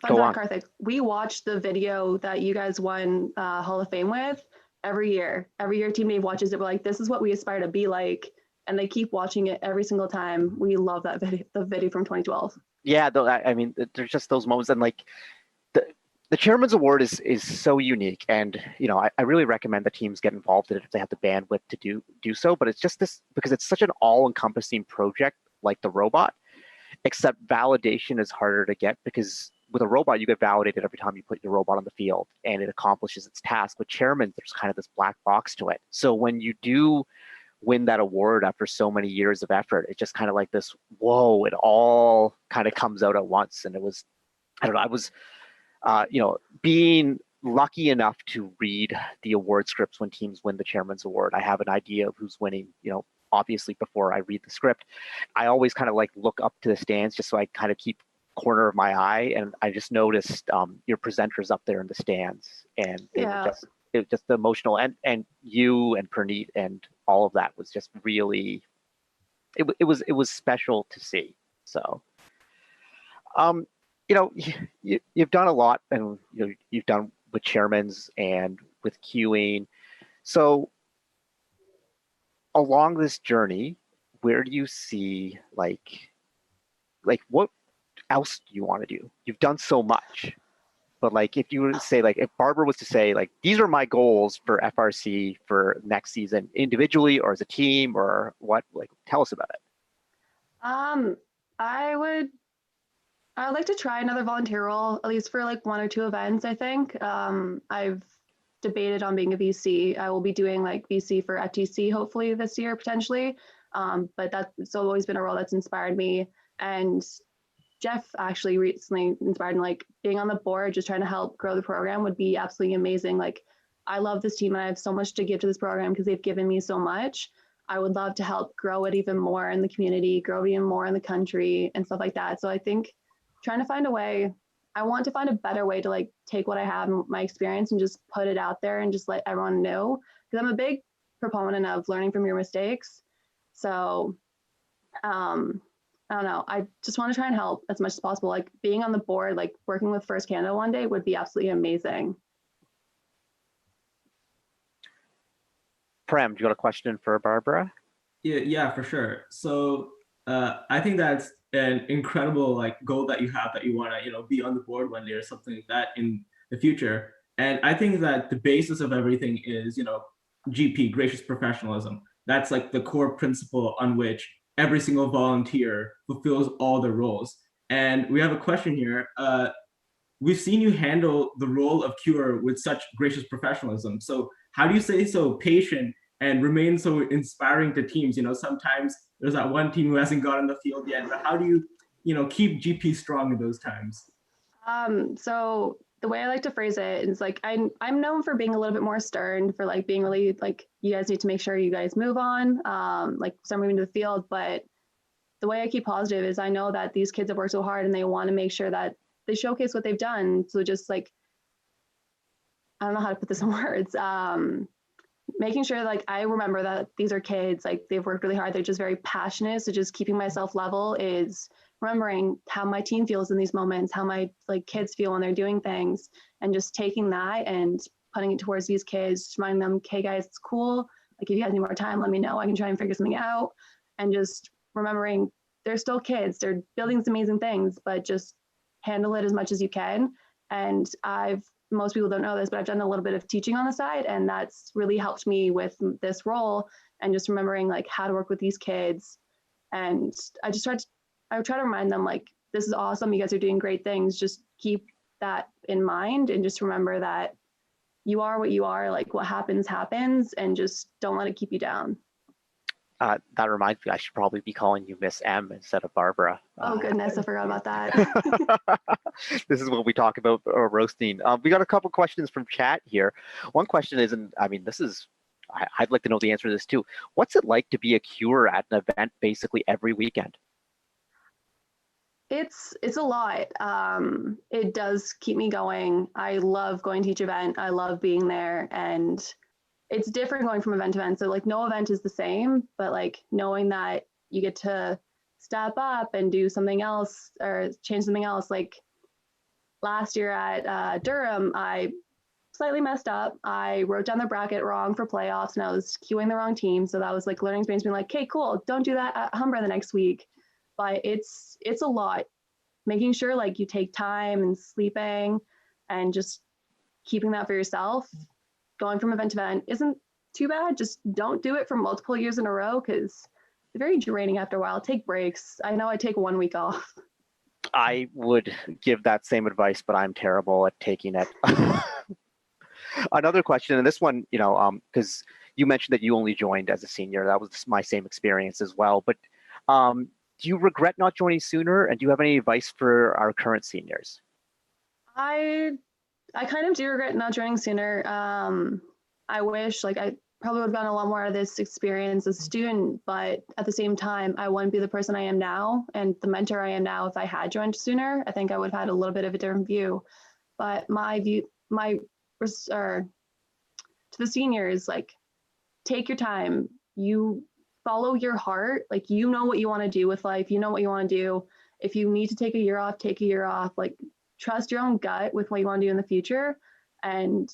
fun fact, Karthik, we watch the video that you guys won Hall of Fame with every year. Every year Team Dave watches it. We're like, this is what we aspire to be like. And they keep watching it every single time. We love that video, the video from 2012. Yeah, I mean, there's just those moments. And like the Chairman's Award is so unique. And, I really recommend that teams get involved in it if they have the bandwidth to do so. But it's just this, because it's such an all-encompassing project like the robot, except validation is harder to get because with a robot, you get validated every time you put your robot on the field and it accomplishes its task. With chairman, there's kind of this black box to it. So when you do win that award after so many years of effort, it's just kind of like this, whoa, it all kind of comes out at once. And it was, I don't know, I was, being lucky enough to read the award scripts when teams win the Chairman's Award. I have an idea of who's winning, obviously before I read the script. I always kind of like look up to the stands just so I kind of keep corner of my eye. And I just noticed your presenters up there in the stands and it was just emotional, and you and Praneet and all of that was just really, it was special to see. So, you've done a lot, and you've done with chairmans and with queuing. So, along this journey, where do you see like what else do you want to do? You've done so much. But like, if you were to say, like, if Barbara was to say, like, these are my goals for FRC for next season, individually or as a team or what, like, tell us about it. I would like to try another volunteer role, at least for like 1 or 2 events, I think. I've debated on being a VC. I will be doing like VC for FTC hopefully this year, potentially. But that's always been a role that's inspired me. And Jeff actually recently inspired me, like being on the board, just trying to help grow the program would be absolutely amazing. Like I love this team and I have so much to give to this program because they've given me so much. I would love to help grow it even more in the community, grow it even more in the country and stuff like that. So I think trying to find a way, I want to find a better way to like take what I have, my experience, and just put it out there and just let everyone know. Because I'm a big proponent of learning from your mistakes. So I don't know. I just want to try and help as much as possible. Like being on the board, like working with First Canada one day would be absolutely amazing. Param, do you got a question for Barbara? Yeah, for sure. So I think that's an incredible like goal that you have, that you want to, you know, be on the board one day or something like that in the future. And I think that the basis of everything is, you know, GP, gracious professionalism. That's like the core principle on which every single volunteer fulfills all their roles. And we have a question here. We've seen you handle the role of cure with such gracious professionalism. So how do you stay so patient and remain so inspiring to teams? You know, sometimes there's that one team who hasn't got on the field yet, but how do you, you know, keep GP strong in those times? So the way I like to phrase it is like I'm known for being a little bit more stern, for like being really like, you guys need to make sure you guys move on, like start moving to the field. But the way I keep positive is I know that these kids have worked so hard and they want to make sure that they showcase what they've done. So just like, I don't know how to put this in words. Making sure like I remember that these are kids, like they've worked really hard. They're just very passionate. So just keeping myself level is remembering how my team feels in these moments, how my like kids feel when they're doing things, and just taking that and putting it towards these kids, reminding them, okay guys, it's cool. Like if you guys need more time, let me know. I can try and figure something out. And just remembering they're still kids. They're building some amazing things, but just handle it as much as you can. And most people don't know this, but I've done a little bit of teaching on the side, and that's really helped me with this role and just remembering like how to work with these kids. And I would try to remind them like, this is awesome. You guys are doing great things. Just keep that in mind and just remember that you are what you are, like what happens, happens, and just don't let it keep you down. That reminds me, I should probably be calling you Miss M instead of Barbara. Oh goodness, I forgot about that. This is what we talk about roasting. We got a couple questions from chat here. One question is, and I mean, I'd like to know the answer to this too. What's it like to be a cure at an event basically every weekend? It's a lot. It does keep me going. I love going to each event. I love being there, and it's different going from event to event. So like no event is the same, but like knowing that you get to step up and do something else or change something else. Like last year at Durham, I slightly messed up. I wrote down the bracket wrong for playoffs and I was queuing the wrong team. So that was like learning experience, being like, okay, cool, don't do that at Humber the next week. But it's a lot. Making sure like you take time and sleeping and just keeping that for yourself. Going from event to event isn't too bad. Just don't do it for multiple years in a row because it's very draining after a while. Take breaks. I know I take 1 week off. I would give that same advice, but I'm terrible at taking it. Another question, and this one, you know, because you mentioned that you only joined as a senior. That was my same experience as well. But do you regret not joining sooner? And do you have any advice for our current seniors? I kind of do regret not joining sooner. I wish like I probably would have gotten a lot more out of this experience as a student, but at the same time, I wouldn't be the person I am now and the mentor I am now if I had joined sooner. I think I would have had a little bit of a different view. But to the seniors, like take your time. You follow your heart. Like you know what you want to do with life. You know what you want to do. If you need to take a year off, take a year off. Like trust your own gut with what you want to do in the future, and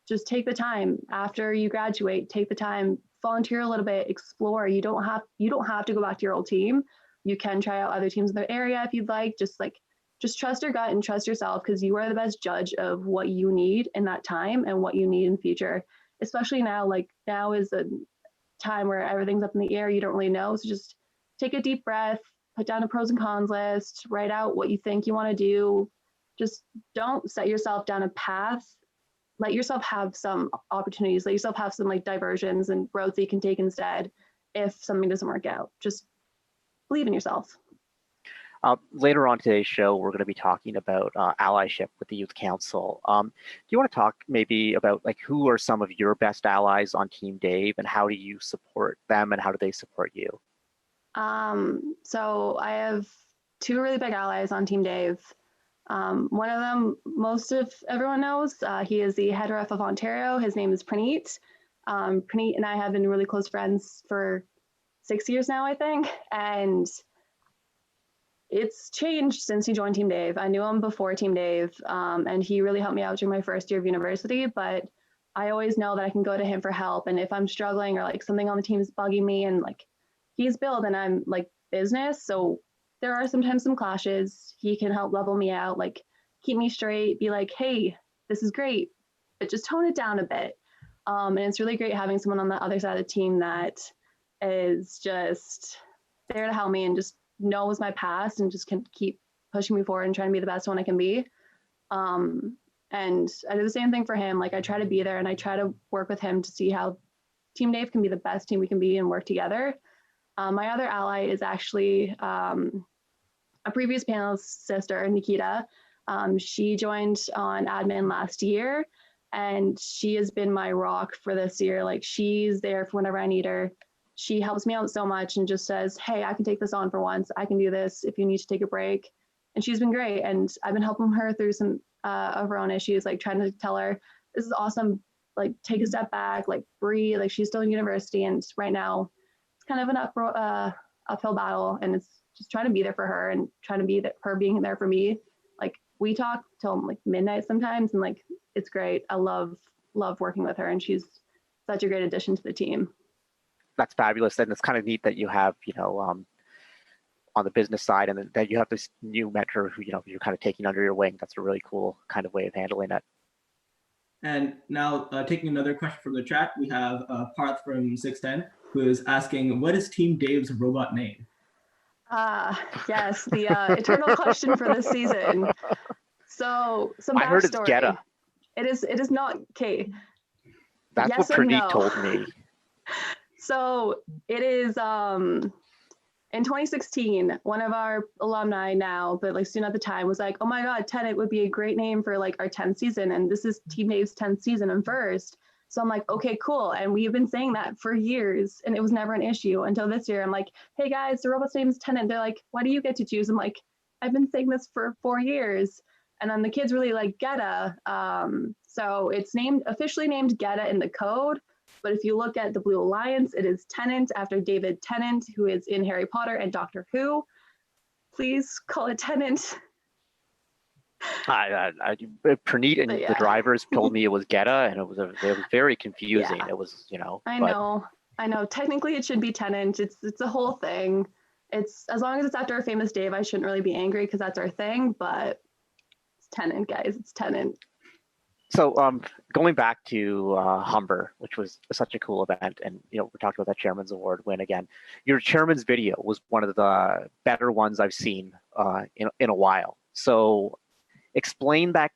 just take the time after you graduate. Take the time, volunteer a little bit, explore. You don't have to go back to your old team. You can try out other teams in the area if you'd like. Just trust your gut and trust yourself, because you are the best judge of what you need in that time and what you need in the future. Especially now, like now is a time where everything's up in the air. You don't really know. So just take a deep breath, put down a pros and cons list, write out what you think you want to do. Just don't set yourself down a path. Let yourself have some opportunities. Let yourself have some like diversions and roads that you can take instead if something doesn't work out. Just believe in yourself. Later on today's show, we're going to be talking about allyship with the Youth Council. Do you want to talk maybe about like who are some of your best allies on Team Dave, and how do you support them, and how do they support you? So I have two really big allies on Team Dave. One of them, most of everyone knows, he is the head ref of Ontario. His name is Praneet. Praneet and I have been really close friends for 6 years now, I think. And it's changed since he joined Team Dave. I knew him before Team Dave, and he really helped me out during my first year of university, but I always know that I can go to him for help. And if I'm struggling or like something on the team is bugging me, and like he's build and I'm like business, so there are sometimes some clashes. He can help level me out, like keep me straight, be like, hey, this is great, but just tone it down a bit. And it's really great having someone on the other side of the team that is just there to help me and just knows my past and just can keep pushing me forward and trying to be the best one I can be. And I do the same thing for him. Like I try to be there and I try to work with him to see how Team Dave can be the best team we can be and work together. My other ally is actually a previous panelist's sister, Nikita. She joined on admin last year, and she has been my rock for this year. Like she's there for whenever I need her. She helps me out so much and just says, hey, I can take this on for once. I can do this if you need to take a break. And she's been great. And I've been helping her through some of her own issues, like trying to tell her, this is awesome. Like take a step back, like breathe. Like she's still in university. And right now it's kind of an uphill battle. And it's just trying to be there for her and trying to be her being there for me. Like we talk till like midnight sometimes. And like, it's great. I love working with her. And she's such a great addition to the team. That's fabulous. And it's kind of neat that you have, on the business side, and that you have this new mentor who, you're kind of taking under your wing. That's a really cool kind of way of handling it. And now taking another question from the chat, we have Parth from 610, who is asking, what is Team Dave's robot name? Yes, the eternal question for this season. So some backstory. I heard it's Geta. It is not K. That's yes what Praneet no. told me. So it is in 2016, one of our alumni now, but like student at the time, was like, oh my God, Tenet would be a great name for like our 10th season. And this is Team Dave's 10th season and first. So I'm like, okay, cool. And we've been saying that for years and it was never an issue until this year. I'm like, hey guys, the robot's name is Tenet. They're like, why do you get to choose? I'm like, I've been saying this for 4 years. And then the kids really like Geta. So it's officially named Geta in the code. But if you look at the Blue Alliance, it is Tennant after David Tennant, who is in Harry Potter and Doctor Who. Please call it Tennant. Praneet and the drivers told me it was Geta, and it was very confusing. Yeah. It was, I know. Technically, it should be Tennant. It's a whole thing. It's as long as it's after a famous Dave, I shouldn't really be angry because that's our thing. But it's Tennant, guys. It's Tennant. So going back to Humber, which was such a cool event, and we're talking about that Chairman's Award win again. Your Chairman's video was one of the better ones I've seen in a while. So explain that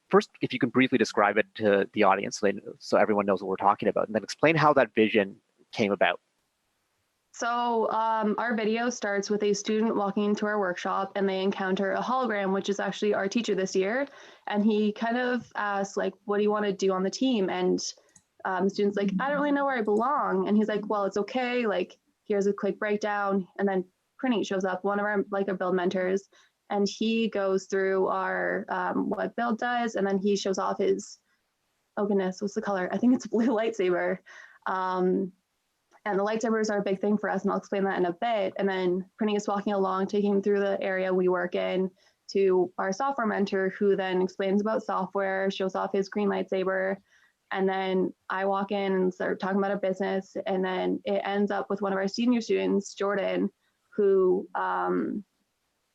first, if you can briefly describe it to the audience, so everyone knows what we're talking about, and then explain how that vision came about. So our video starts with a student walking into our workshop and they encounter a hologram, which is actually our teacher this year. And he kind of asks, like, what do you want to do on the team? And the student's like, I don't really know where I belong. And he's like, well, it's okay. Like, here's a quick breakdown. And then Praneet shows up, one of our build mentors, and he goes through our what build does. And then he shows off his, oh goodness, what's the color? I think it's blue lightsaber. And the lightsabers are a big thing for us, and I'll explain that in a bit. And then Praneet is walking along, taking him through the area we work in to our software mentor, who then explains about software, shows off his green lightsaber. And then I walk in and start talking about our business. And then it ends up with one of our senior students, Jordan, who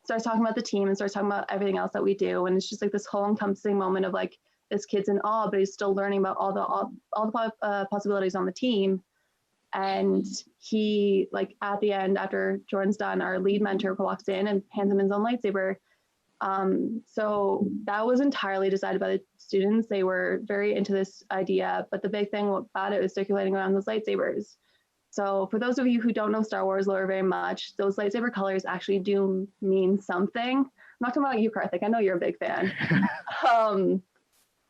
starts talking about the team and starts talking about everything else that we do. And it's just like this whole encompassing moment of like, this kid's in awe, but he's still learning about all the possibilities on the team. And he, like, at the end, after Jordan's done, our lead mentor walks in and hands him his own lightsaber. So that was entirely decided by the students. They were very into this idea, but the big thing about it was circulating around those lightsabers. So for those of you who don't know Star Wars lore very much, those lightsaber colors actually do mean something. I'm not talking about you, Karthik. I know you're a big fan.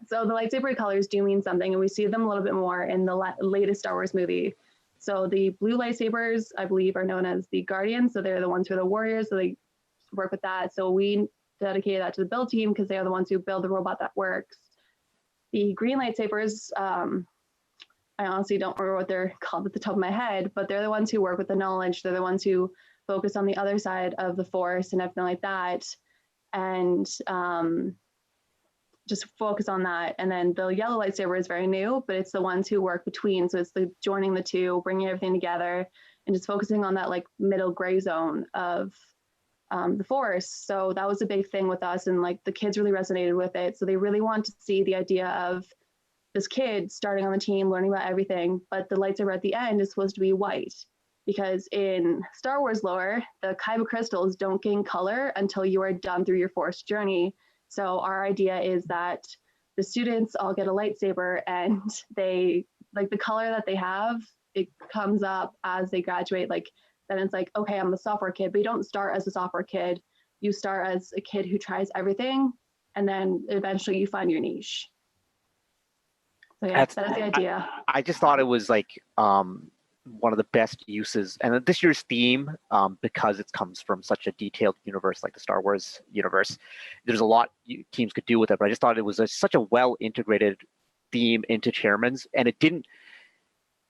So the lightsaber colors do mean something, and we see them a little bit more in the latest Star Wars movie. So the blue lightsabers, I believe, are known as the Guardians. So they're the ones who are the warriors. So they work with that. So we dedicated that to the build team because they are the ones who build the robot that works. The green lightsabers, I honestly don't remember what they're called at the top of my head, but they're the ones who work with the knowledge. They're the ones who focus on the other side of the force and everything like that, and just focus on that. And then the yellow lightsaber is very new, but it's the ones who work between. So it's the joining the two, bringing everything together, and just focusing on that like middle gray zone of the force. So that was a big thing with us, and like the kids really resonated with it. So they really want to see the idea of this kid starting on the team, learning about everything, but the lightsaber at the end is supposed to be white, because in Star Wars lore, the kyber crystals don't gain color until you are done through your force journey. So our idea is that the students all get a lightsaber, and they, like, the color that they have, it comes up as they graduate. Like, then it's like, okay, I'm the software kid, but you don't start as a software kid. You start as a kid who tries everything, and then eventually you find your niche. So yeah, that's the idea. I just thought it was like one of the best uses, and this year's theme, because it comes from such a detailed universe like the Star Wars universe, there's a lot teams could do with it, but I just thought it was such a well integrated theme into Chairman's, and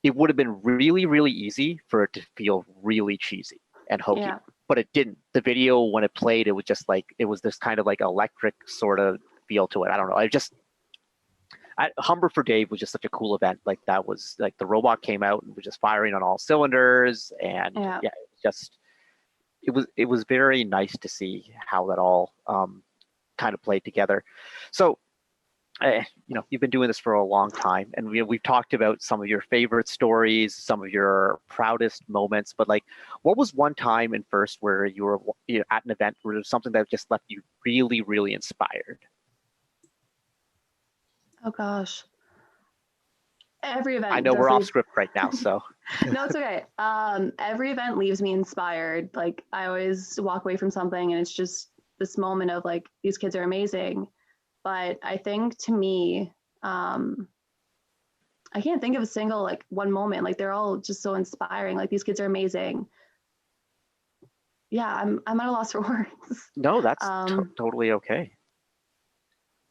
it would have been really, really easy for it to feel really cheesy and hokey, but it didn't. The video, when it played, it was just like, it was this kind of like electric sort of feel to it. I don't know. Humber for Dave was just such a cool event. Like, that was like, the robot came out and was just firing on all cylinders, and it was very nice to see how that all kind of played together. So, you've been doing this for a long time, and we've talked about some of your favorite stories, some of your proudest moments, but like, what was one time in FIRST where you were at an event where there was something that just left you really, really inspired? Oh gosh. Every event. I know we're off script right now, so. No, it's okay. Every event leaves me inspired. Like, I always walk away from something and it's just this moment of like, these kids are amazing. But I think, to me, I can't think of a single like one moment. Like, they're all just so inspiring. Like, these kids are amazing. Yeah, I'm at a loss for words. No, that's totally okay.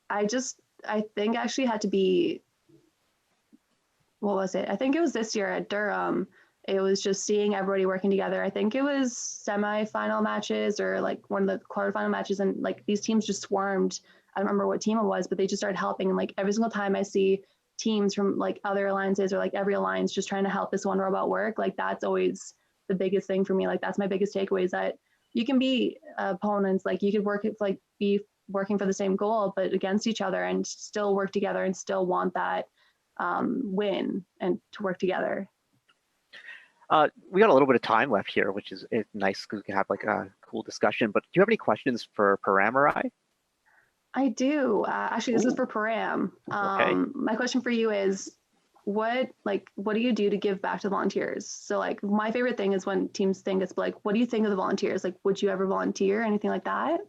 I think actually had to be, what was it? I think it was this year at Durham. It was just seeing everybody working together. I think it was semi-final matches or like one of the quarterfinal matches, and like these teams just swarmed. I don't remember what team it was, but they just started helping. And like every single time I see teams from like other alliances or like every alliance just trying to help this one robot work, like that's always the biggest thing for me. Like, that's my biggest takeaway, is that you can be opponents, like you could work, it's like be working for the same goal, but against each other, and still work together and still want that win and to work together. We got a little bit of time left here, which is nice because we can have like a cool discussion, but do you have any questions for Param or I? I do. Actually, this is for Param. Okay. My question for you is, what do you do to give back to volunteers? So like, my favorite thing is when teams think, it's like, what do you think of the volunteers? Like, would you ever volunteer, anything like that?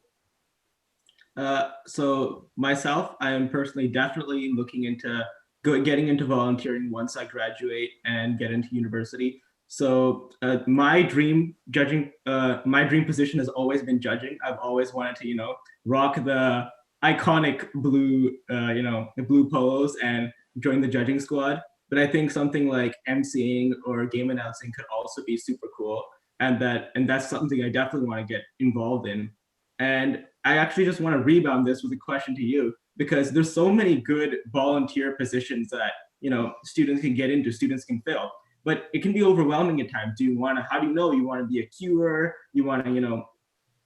So myself, I am personally definitely looking into getting into volunteering once I graduate and get into university. So my dream position has always been judging. I've always wanted to, rock the iconic blue, the blue polos and join the judging squad. But I think something like emceeing or game announcing could also be super cool, and that's something I definitely want to get involved in. And I actually just want to rebound this with a question to you, because there's so many good volunteer positions that, students can get into, students can fill, but it can be overwhelming at times. How do you know you want to be a queuer? You want to,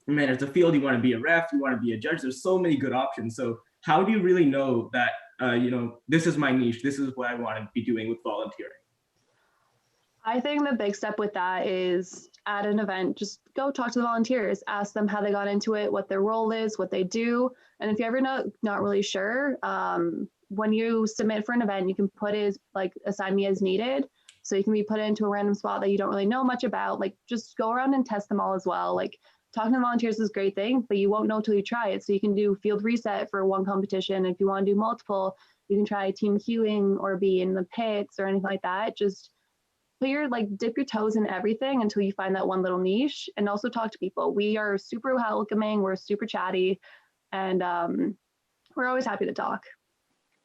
manage the field, you want to be a ref, you want to be a judge. There's so many good options. So how do you really know that, this is my niche, this is what I want to be doing with volunteering? I think the big step with that is, at an event, just go talk to the volunteers, ask them how they got into it, what their role is, what they do. And if you're ever not really sure, when you submit for an event, you can put it as like, assign me as needed. So you can be put into a random spot that you don't really know much about. Like, just go around and test them all as well. Like, talking to volunteers is a great thing, but you won't know till you try it. So you can do field reset for one competition. If you want to do multiple, you can try team queuing or be in the pits or anything like that. Just dip your toes in everything until you find that one little niche, and also talk to people. We are super welcoming, we're super chatty, and we're always happy to talk.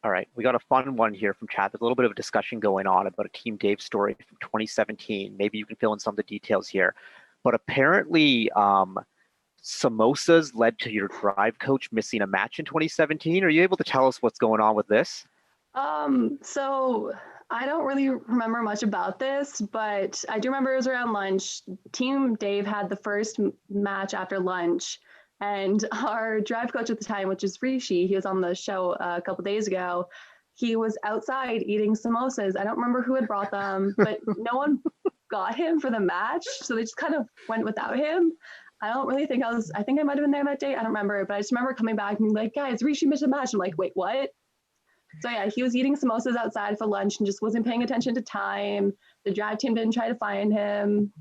All right, we got a fun one here from chat. There's a little bit of a discussion going on about a Team Dave story from 2017. Maybe you can fill in some of the details here. but apparently samosas led to your drive coach missing a match in 2017. Are you able to tell us what's going on with this? So I don't really remember much about this, but I do remember it was around lunch. Team Dave had the first match after lunch, and our drive coach at the time, which is Rishi, he was on the show a couple days ago. He was outside eating samosas. I don't remember who had brought them, but no one got him for the match, so they just kind of went without him. I don't really think I think I might have been there that day. I don't remember, but I just remember coming back and being like, guys, Rishi missed a match. I'm like, wait, what? So yeah, he was eating samosas outside for lunch and just wasn't paying attention to time. The drive team didn't try to find him.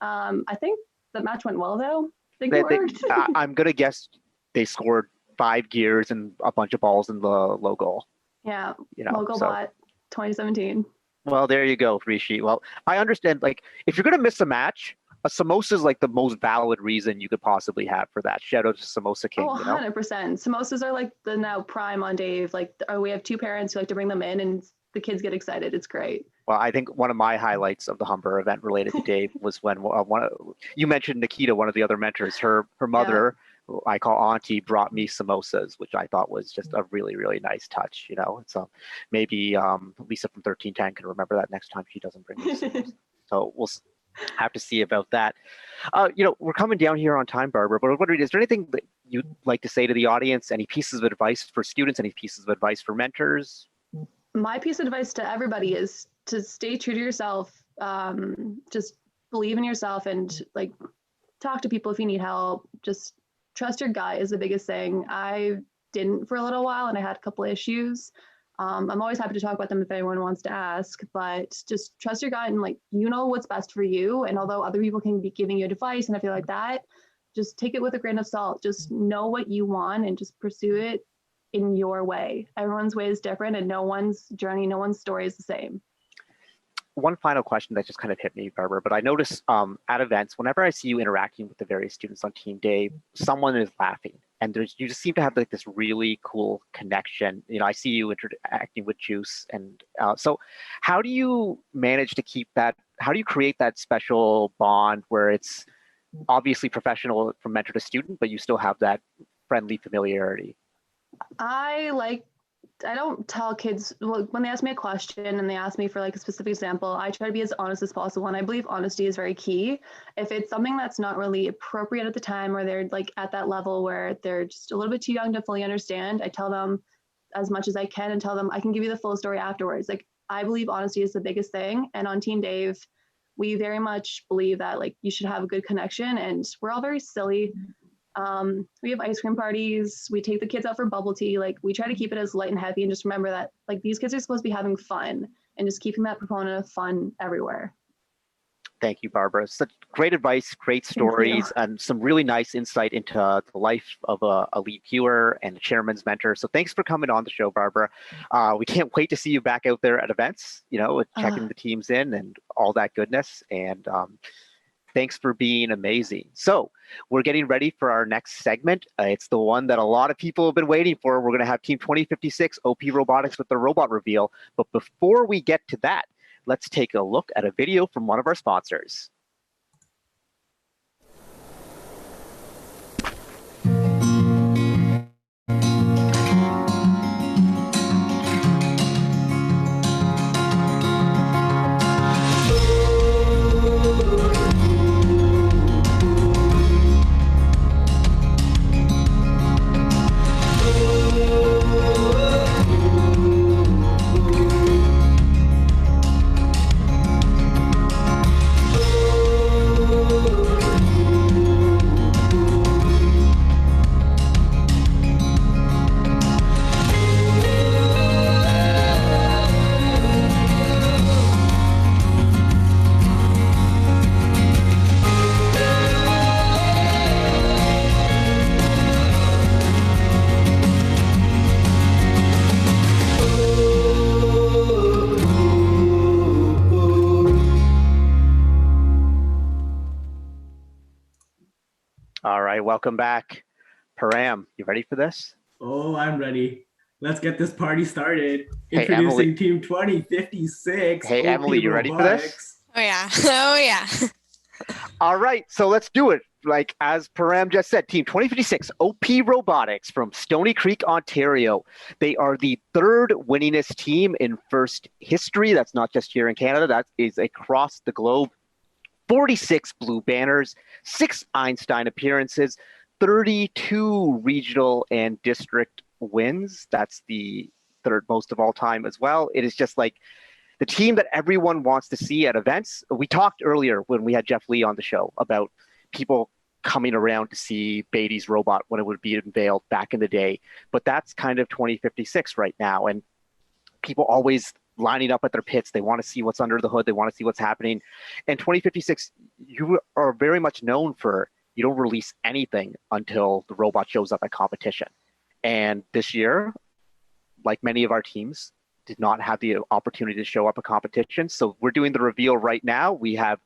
I think the match went well though. I'm gonna guess they scored 5 gears and a bunch of balls in the low goal. Yeah, low goal bot 2017. Well, there you go, Rishi. Well, I understand. Like, if you're gonna miss a match, a samosa is like the most valid reason you could possibly have for that. Shout out to Samosa King. Oh, 100%. Samosas are like the now prime on Dave. Like, we have 2 parents who like to bring them in, and the kids get excited. It's great. Well, I think one of my highlights of the Humber event related to Dave was when you mentioned Nikita, one of the other mentors. Her mother, who I call Auntie, brought me samosas, which I thought was just a really, really nice touch. So maybe Lisa from 1310 can remember that next time she doesn't bring me samosas. So we'll have to see about that. We're coming down here on time, Barbara, but is there anything that you'd like to say to the audience? Any pieces of advice for students? Any pieces of advice for mentors? My piece of advice to everybody is to stay true to yourself. Just believe in yourself and like talk to people if you need help. Just trust your gut is the biggest thing. I didn't for a little while and I had a couple of issues. I'm always happy to talk about them if anyone wants to ask, but just trust your gut and like, what's best for you. And although other people can be giving you advice and I feel like that, just take it with a grain of salt. Just know what you want and just pursue it in your way. Everyone's way is different and no one's journey, no one's story is the same. One final question that just kind of hit me, Barbara, but I notice at events, whenever I see you interacting with the various students on Team Day, someone is laughing. And you just seem to have like this really cool connection. I see you interacting with Juice. And so how do you manage to keep that? How do you create that special bond where it's obviously professional from mentor to student, but you still have that friendly familiarity? I don't tell kids, when they ask me a question and they ask me for like a specific example, I try to be as honest as possible. And I believe honesty is very key. If it's something that's not really appropriate at the time, or they're like at that level where they're just a little bit too young to fully understand, I tell them as much as I can and tell them I can give you the full story afterwards. Like, I believe honesty is the biggest thing. And on Team Dave, we very much believe that like you should have a good connection, and we're all very silly. We have ice cream parties. We take the kids out for bubble tea. Like, we try to keep it as light and heavy, and just remember that like these kids are supposed to be having fun, and just keeping that proponent of fun everywhere. Thank you, Barbara. Such great advice, great stories, and some really nice insight into the life of a lead viewer and a chairman's mentor. So thanks for coming on the show, Barbara. We can't wait to see you back out there at events, checking the teams in and all that goodness. And thanks for being amazing. So we're getting ready for our next segment. It's the one that a lot of people have been waiting for. We're going to have Team 2056 OP Robotics with the robot reveal. But before we get to that, let's take a look at a video from one of our sponsors. All right, welcome back. Param, you ready for this? Oh, I'm ready. Let's get this party started. Hey, Introducing Emily. Team 2056. Hey, OP Emily, you ready for this? Robotics. Oh yeah. Oh yeah. All right, so let's do it. Like as Param just said, Team 2056 OP Robotics from Stony Creek, Ontario. They are the third winningest team in FIRST history. That's not just here in Canada, that is across the globe. 46 blue banners, 6 Einstein appearances, 32 regional and district wins. That's the third most of all time as well. It is just like the team that everyone wants to see at events. We talked earlier when we had Jeff Lee on the show about people coming around to see Beatty's robot when it would be unveiled back in the day. But that's kind of 2056 right now. And people always lining up at their pits. They want to see what's under the hood. They want to see what's happening. And 2056, you are very much known for, you don't release anything until the robot shows up at competition. And this year, like many of our teams, did not have the opportunity to show up at competition. So we're doing the reveal right now. We have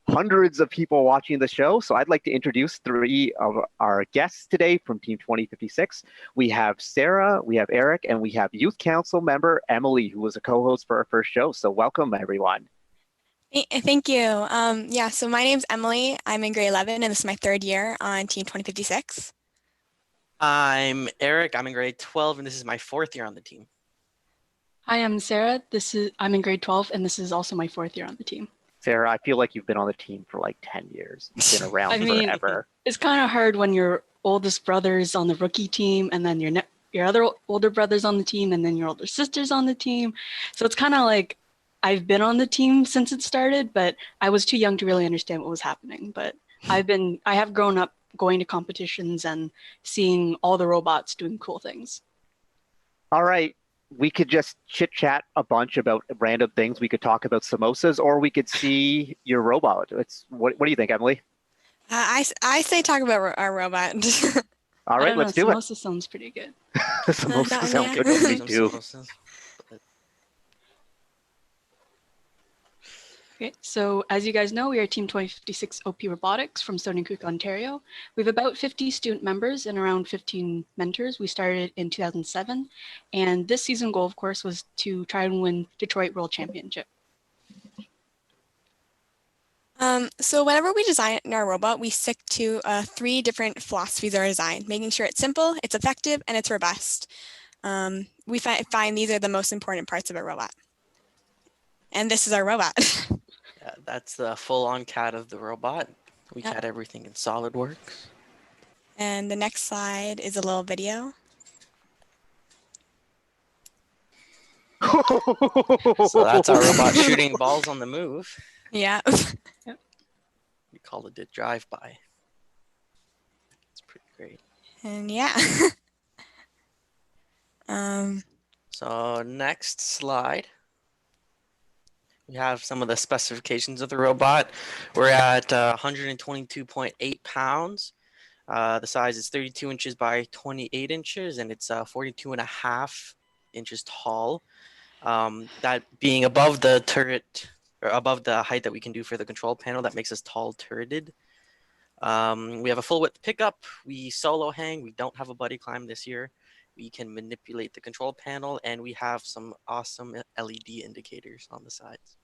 hundreds of people watching the show. So I'd like to introduce 3 of our guests today from Team 2056. We have Sarah, we have Eric, and we have Youth Council member Emily, who was a co-host for our first show. So welcome, everyone. Thank you. Yeah, so my name's Emily. I'm in grade 11, and this is my 3rd year on Team 2056. I'm Eric. I'm in grade 12, and this is my 4th year on the team. Hi, I'm Sarah. I'm in grade 12, and this is also my 4th year on the team. Sarah, I feel like you've been on the team for like 10 years. You've been around forever. It's kind of hard when your oldest brother's on the rookie team, and then your other older brother's on the team, and then your older sister's on the team. So it's kind of like I've been on the team since it started, but I was too young to really understand what was happening. But I have grown up going to competitions and seeing all the robots doing cool things. All right. We could just chit chat a bunch about random things. We could talk about samosas, or we could see your robot. What do you think, Emily? I say talk about our robot. All right, let's do it. Samosa sounds pretty good. Samosa sound yeah. good to me too. Okay, so as you guys know, we are Team 2056 OP Robotics from Stony Creek, Ontario. We have about 50 student members and around 15 mentors. We started in 2007, and this season goal, of course, was to try and win Detroit World Championship. So whenever we design our robot, we stick to 3 different philosophies of our design, making sure it's simple, it's effective, and it's robust. We find these are the most important parts of a robot. And this is our robot. Yeah, that's the full-on CAD of the robot. We CAD everything in SolidWorks. And the next slide is a little video. So that's our robot shooting balls on the move. Yeah. We call it a drive-by. It's pretty great. And yeah. So next slide. We have some of the specifications of the robot. We're at 122.8 pounds. The size is 32 inches by 28 inches, and it's 42.5 inches tall. That being above the turret, or above the height that we can do for the control panel, that makes us tall turreted. We have a full width pickup. We solo hang. We don't have a buddy climb this year. We can manipulate the control panel, and we have some awesome LED indicators on the sides.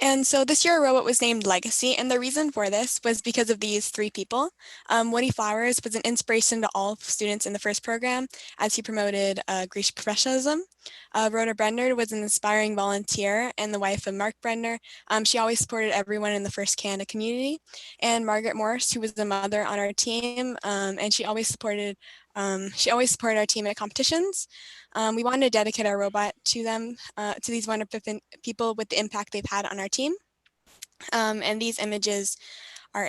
And so this year our robot was named Legacy, and the reason for this was because of these 3 people. Woody Flowers was an inspiration to all students in the first program as he promoted Greek professionalism. Rhoda Brender was an inspiring volunteer and the wife of Mark Brender. She always supported everyone in the First Canada community. And Margaret Morse, who was the mother on our team, and she always supported our team at competitions. We wanted to dedicate our robot to them, to these wonderful people with the impact they've had on our team. And these images are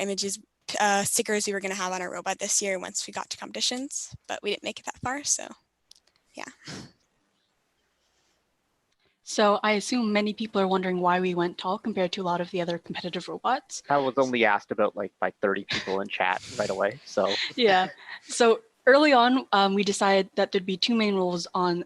stickers we were going to have on our robot this year once we got to competitions, but we didn't make it that far, so yeah. So I assume many people are wondering why we went tall compared to a lot of the other competitive robots. I was only asked about like by 30 people in chat right away. So yeah. So early on, we decided that there'd be 2 main roles on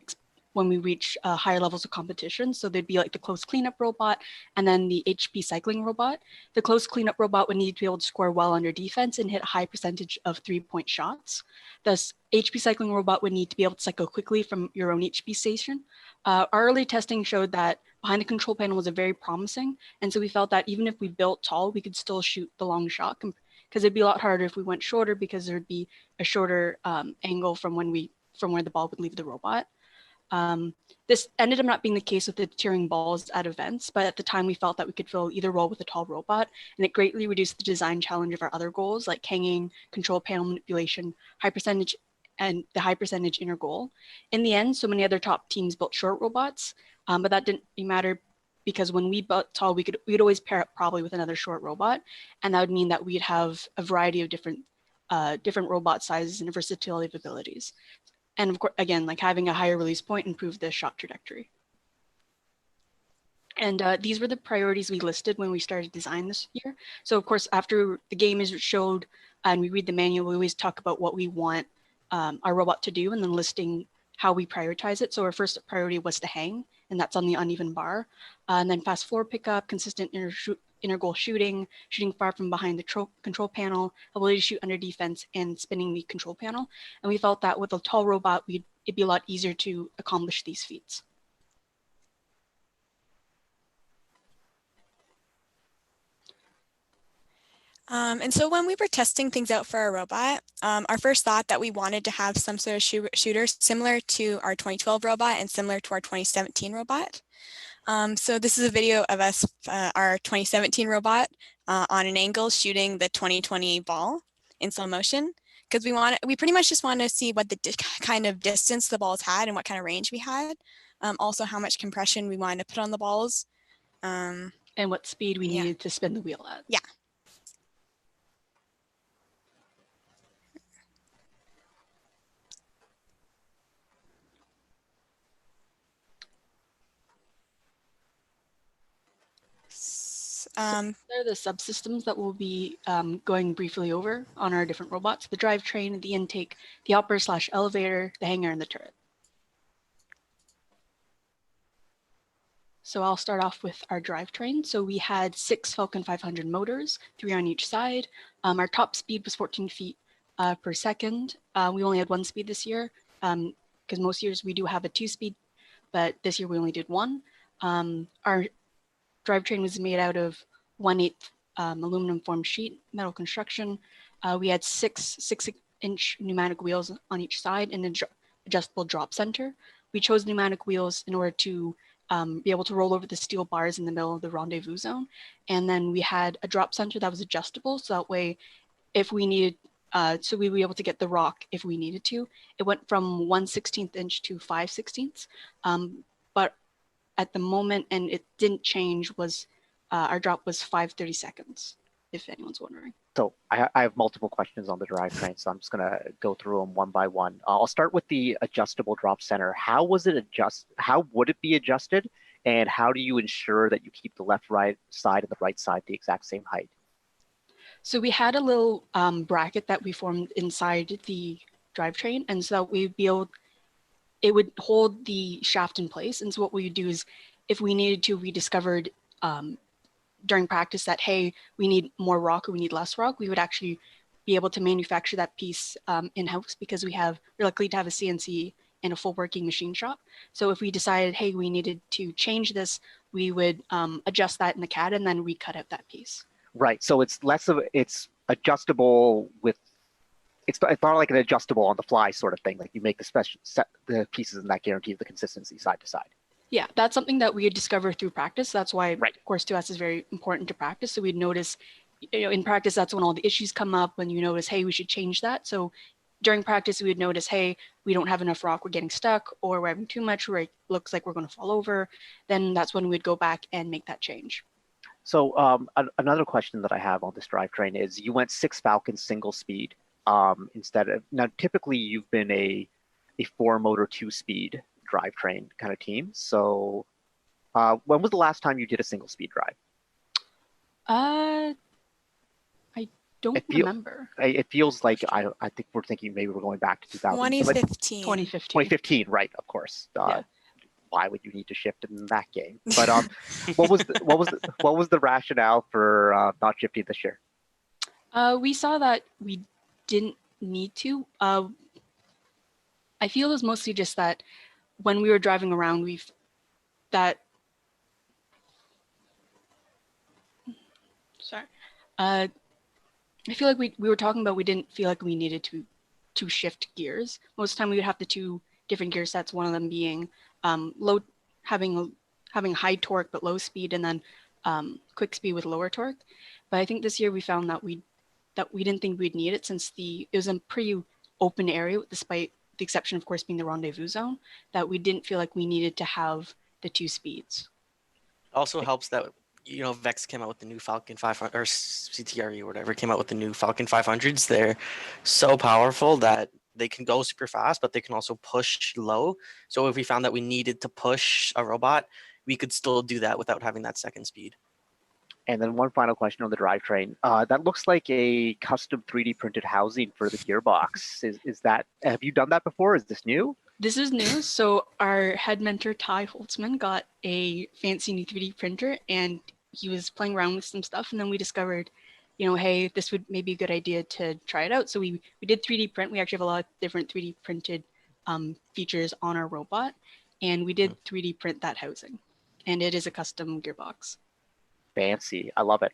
when we reach higher levels of competition. So there'd be like the close cleanup robot and then the HP cycling robot. The close cleanup robot would need to be able to score well under defense and hit a high percentage of 3-point shots. Thus, HP cycling robot would need to be able to cycle quickly from your own HP station. Our early testing showed that behind the control panel was a very promising. And so we felt that even if we built tall, we could still shoot the long shot, because it'd be a lot harder if we went shorter, because there'd be a shorter angle from where the ball would leave the robot. This ended up not being the case with the deterring balls at events, but at the time we felt that we could fill either role with a tall robot, and it greatly reduced the design challenge of our other goals like hanging, control panel manipulation, high percentage, and the high percentage inner goal. In the end, so many other top teams built short robots, but that didn't matter, because when we built tall, we'd always pair up probably with another short robot, and that would mean that we'd have a variety of different robot sizes and versatility of abilities. And of course, again, like having a higher release point improved the shot trajectory. And these were the priorities we listed when we started design this year. So of course, after the game is showed and we read the manual, we always talk about what we want our robot to do and then listing how we prioritize it. So our first priority was to hang, and that's on the uneven bar. And then fast floor pickup, consistent inner goal shooting far from behind the control panel, ability to shoot under defense, and spinning the control panel. And we felt that with a tall robot, it'd be a lot easier to accomplish these feats. And so when we were testing things out for our robot, our first thought that we wanted to have some sort of shooter similar to our 2012 robot and similar to our 2017 robot. So this is a video of us, our 2017 robot on an angle shooting the 2020 ball in slow motion, because we pretty much just wanted to see what the kind of distance the balls had and what kind of range we had. Also how much compression we wanted to put on the balls. And what speed we needed to spin the wheel at. Yeah. They're the subsystems that we'll be going briefly over on our different robots: the drivetrain, the intake, the upper/elevator, the hangar, and the turret. So I'll start off with our drivetrain. So we had 6 Falcon 500 motors, 3 on each side. Our top speed was 14 feet per second. We only had 1 speed this year, because most years we do have a 2-speed, but this year we only did 1. Our drivetrain was made out of 1/8 aluminum formed sheet metal construction. We had 6 6-inch pneumatic wheels on each side and an adjustable drop center. We chose pneumatic wheels in order to be able to roll over the steel bars in the middle of the rendezvous zone. And then we had a drop center that was adjustable, so that way if we needed, so we'd be able to get the rock if we needed to. It went from 1/16 inch to 5/16. But at the moment, and it didn't change, was our drop was 5/32, if anyone's wondering. So I have multiple questions on the drivetrain, so I'm just going to go through them one by one. I'll start with the adjustable drop center. How would it be adjusted, and how do you ensure that you keep the left-right side and the right side the exact same height? So we had a little bracket that we formed inside the drivetrain, and so that we'd be able, it would hold the shaft in place. And so what we would do is, if we needed to, we discovered during practice that, hey, we need more rock or we need less rock, we would actually be able to manufacture that piece in-house, because we're lucky to have a CNC and a full working machine shop. So if we decided, hey, we needed to change this, we would adjust that in the CAD and then recut out that piece. Right, so it's adjustable with, it's not like an adjustable on the fly sort of thing, like you make the pieces and that guarantees the consistency side to side. Yeah, that's something that we had discovered through practice. That's why, right, of course, to us is very important to practice. So we'd notice, in practice, that's when all the issues come up, when you notice, hey, we should change that. So during practice, we would notice, hey, we don't have enough rock, we're getting stuck, or we're having too much, or it looks like we're going to fall over. Then that's when we'd go back and make that change. So another question that I have on this drivetrain is, you went 6 Falcon single speed instead of, now typically you've been a 4-motor 2-speed drivetrain kind of team. So when was the last time you did a single speed drive? I don't remember. It feels like, I think we're thinking maybe we're going back to 2015. 2015. 2015, right, of course. Yeah. why would you need to shift in that game? But what was the rationale for not shifting this year? We saw that we didn't need to. I feel it was mostly just that when we were driving around, I feel like we were talking about we didn't feel like we needed to shift gears. Most of the time we would have the two different gear sets, one of them being having high torque but low speed, and then quick speed with lower torque. But I think this year we found that we didn't think we'd need it, since it was a pretty open area, despite the exception of course being the rendezvous zone, that we didn't feel like we needed to have the two speeds. Also helps that, you know, Vex came out with the new Falcon 500, or CTRE or whatever, came out with the new Falcon 500s. They're so powerful that they can go super fast, but they can also push low. So if we found that we needed to push a robot, we could still do that without having that second speed. And then one final question on the drivetrain. That looks like a custom 3D printed housing for the gearbox. Is that, have you done that before? Is this new? This is new. So our head mentor, Ty Holtzman, got a fancy new 3D printer, and he was playing around with some stuff. And then we discovered, you know, hey, this would maybe be a good idea to try it out. So we did 3D print. We actually have a lot of different 3D printed features on our robot. And we did 3D print that housing. And it is a custom gearbox. Fancy. I love it.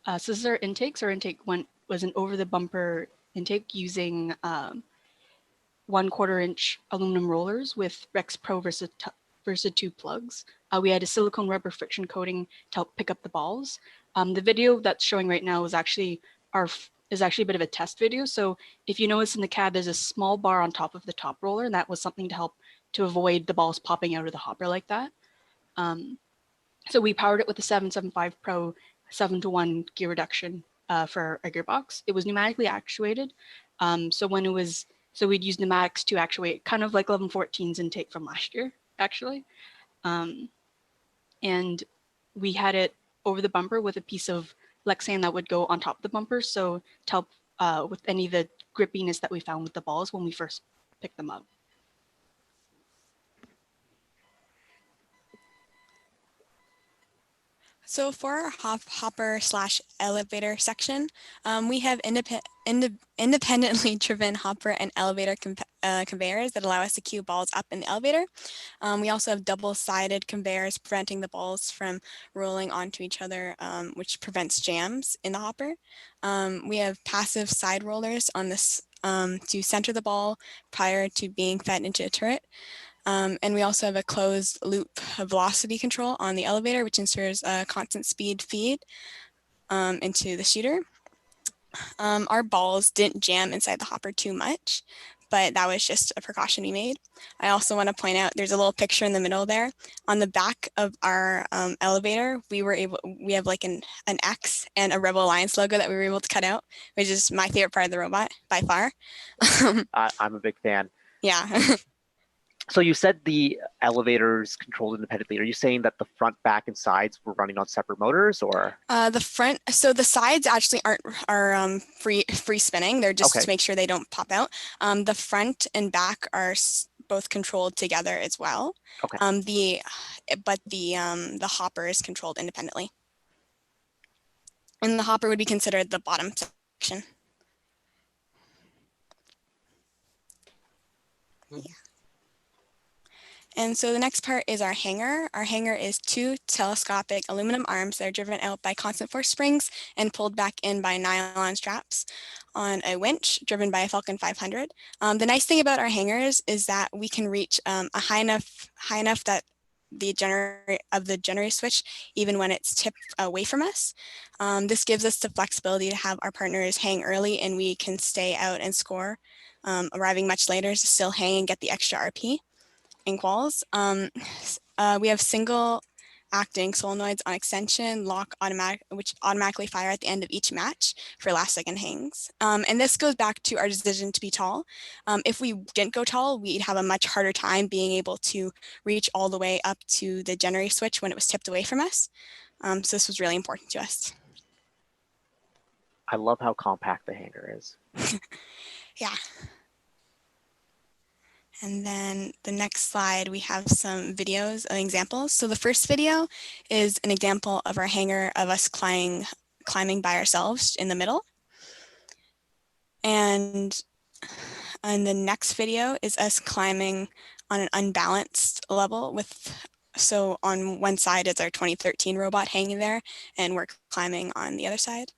So this is our intakes. Our intake was an over-the-bumper intake using 1/4 inch aluminum rollers with Rex Pro Versa 2 plugs. We had a silicone rubber friction coating to help pick up the balls. The video that's showing right now is actually a bit of a test video. So if you notice in the cab, there's a small bar on top of the top roller, and that was something to help to avoid the balls popping out of the hopper like that. So we powered it with the 775 Pro 7-to-1 gear reduction for our gearbox. It was pneumatically actuated. So we'd use pneumatics to actuate, kind of like 1114's intake from last year, actually. And we had it over the bumper with a piece of Lexan that would go on top of the bumper. So to help with any of the grippiness that we found with the balls when we first picked them up. So for our hopper/elevator section, we have independently driven hopper and elevator conveyors that allow us to queue balls up in the elevator. We also have double-sided conveyors preventing the balls from rolling onto each other, which prevents jams in the hopper. We have passive side rollers on this to center the ball prior to being fed into a turret. And we also have a closed loop velocity control on the elevator, which ensures a constant speed feed into the shooter. Our balls didn't jam inside the hopper too much, but that was just a precaution we made. I also want to point out there's a little picture in the middle there. On the back of our elevator, we have like an X and a Rebel Alliance logo that we were able to cut out, which is my favorite part of the robot by far. I'm a big fan. Yeah. So you said the elevators controlled independently. Are you saying that the front, back, and sides were running on separate motors, or? The front, so the sides actually are free spinning. They're just to make sure they don't pop out. The front and back are both controlled together as well. Okay. But the hopper is controlled independently. And the hopper would be considered the bottom section. Yeah. And so the next part is our hanger. Our hanger is 2 telescopic aluminum arms that are driven out by constant force springs and pulled back in by nylon straps on a winch driven by a Falcon 500. The nice thing about our hangers is that we can reach a high enough that the generator switch even when it's tipped away from us. This gives us the flexibility to have our partners hang early and we can stay out and score, arriving much later to still hang and get the extra RP. In quals, we have single acting solenoids on extension, lock, which automatically fire at the end of each match for last second hangs. And this goes back to our decision to be tall. If we didn't go tall, we'd have a much harder time being able to reach all the way up to the generator switch when it was tipped away from us. So this was really important to us. I love how compact the hanger is. Yeah. And then the next slide, we have some videos and examples. So the first video is an example of our hangar of us climbing by ourselves in the middle. And the next video is us climbing on an unbalanced level so on one side is our 2013 robot hanging there, and we're climbing on the other side.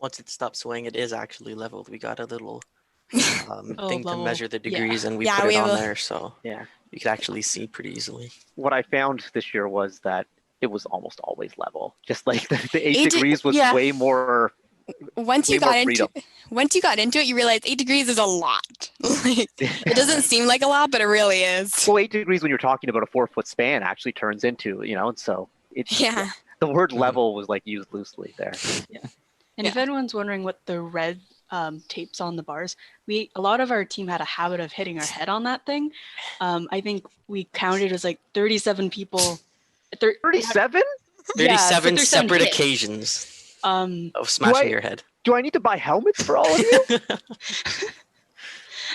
Once it stops swaying, it is actually leveled. We got a little thing to level. measure the degrees, and we Yeah, put we it have on a- there, so Yeah. you could actually see pretty easily. What I found this year was that it was almost always level. Just like the 8 8 degrees was yeah. way more. Once you Way more got into freedom. once you got into it, you realize 8 degrees is a lot. Like, it doesn't seem like a lot, but it really is. Well, 8 degrees when you're talking about a 4-foot span actually turns into, and so it's Yeah. the word level was like used loosely there. And if anyone's wondering what the red tapes on the bars, a lot of our team had a habit of hitting our head on that thing. I think we counted as like 37 people. 37? 37 separate hits. occasions Um, of smashing your head. Do I need to buy helmets for all of you?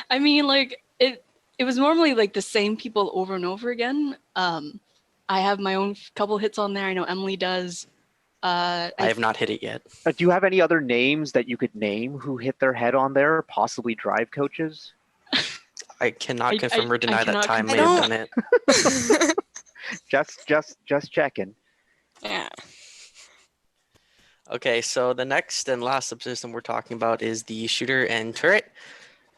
I mean, like it was normally like the same people over and over again. I have my own couple hits on there. I know Emily does. I have not hit it yet. Do you have any other names that you could name who hit their head on there? Possibly drive coaches? I cannot confirm or deny that cannot time may confirm. have done it. Just checking. Yeah. Okay, so the next and last subsystem we're talking about is the shooter and turret.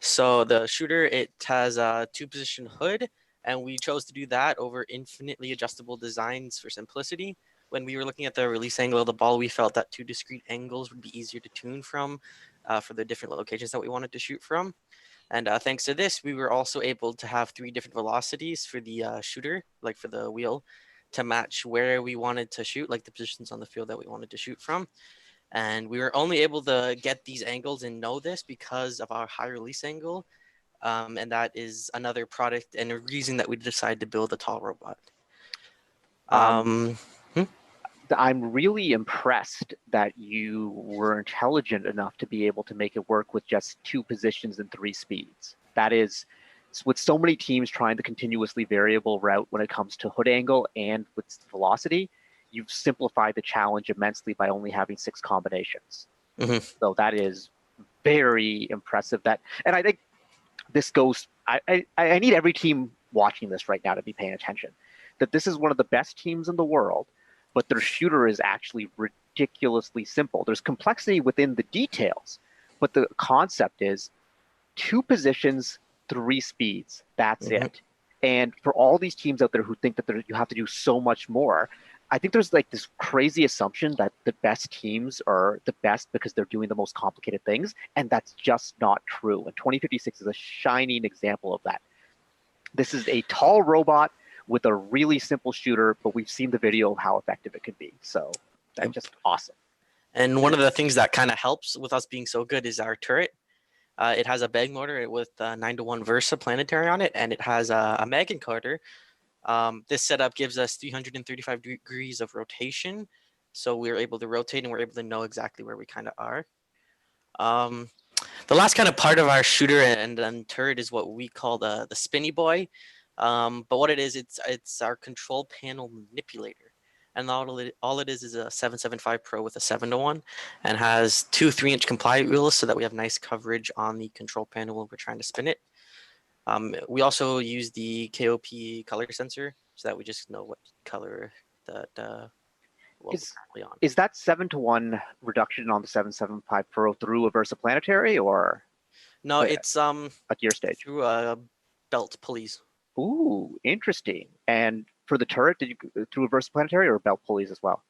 So the shooter, it has a 2-position hood, and we chose to do that over infinitely adjustable designs for simplicity. When we were looking at the release angle of the ball, we felt that 2 discrete angles would be easier to tune from for the different locations that we wanted to shoot from. And thanks to this, we were also able to have 3 different velocities for the shooter, like for the wheel, to match where we wanted to shoot, like the positions on the field that we wanted to shoot from. And we were only able to get these angles and know this because of our high release angle. And that is another product and a reason that we decided to build a tall robot. I'm really impressed that you were intelligent enough to be able to make it work with just 2 positions and 3 speeds. That is, with so many teams trying the continuously variable route when it comes to hood angle and with velocity, you've simplified the challenge immensely by only having 6 combinations. So that is very impressive. And I think this goes, I need every team watching this right now to be paying attention, that this is one of the best teams in the world, but their shooter is actually ridiculously simple. There's complexity within the details, but the concept is 2 positions, 3 speeds. That's it. And for all these teams out there who think that you have to do so much more, I think there's like this crazy assumption that the best teams are the best because they're doing the most complicated things, and that's just not true. And 2056 is a shining example of that. This is a tall robot with a really simple shooter, but we've seen the video of how effective it can be. So that's just awesome. And one of the things that kind of helps with us being so good is our turret. It has a bag motor with 9-to-1 Versa planetary on it, and it has a mag encoder. This setup gives us 335 degrees of rotation, so we're able to rotate and we're able to know exactly where we kind of are. The last kind of part of our shooter and turret is what we call the spinny boy. But what it is, it's our control panel manipulator. And all it is a 775 Pro with a 7-to-1 and has 2 3-inch compliant wheels so that we have nice coverage on the control panel when we're trying to spin it. We also use the KOP color sensor so that we just know what color that we're currently on. Is that 7-to-1 reduction on the 775 Pro through a Versa planetary or? No, it's a gear stage through a belt pulleys. Ooh, interesting. And for the turret, did you through a Versa planetary or belt pulleys as well?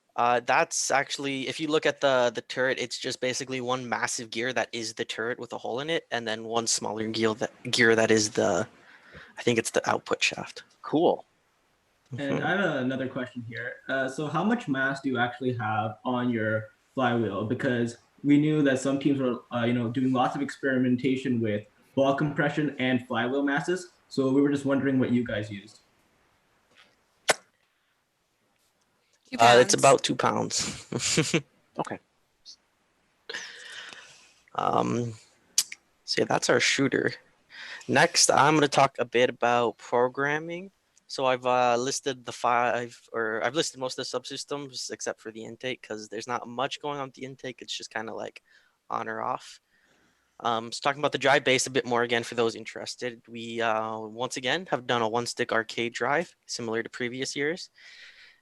That's actually, if you look at the turret, it's just basically one massive gear that is the turret with a hole in it, and then one smaller gear that is I think it's the output shaft. Cool. And I have another question here. So how much mass do you actually have on your flywheel? Because we knew that some teams were, doing lots of experimentation with ball compression and flywheel masses. So we were just wondering what you guys used. It's about 2 pounds. Okay. So yeah, that's our shooter. Next, I'm going to talk a bit about programming. So I've listed I've listed most of the subsystems except for the intake because there's not much going on with the intake. It's just kind of like on or off. So talking about the drive base a bit more again for those interested, we once again have done a 1-stick arcade drive similar to previous years.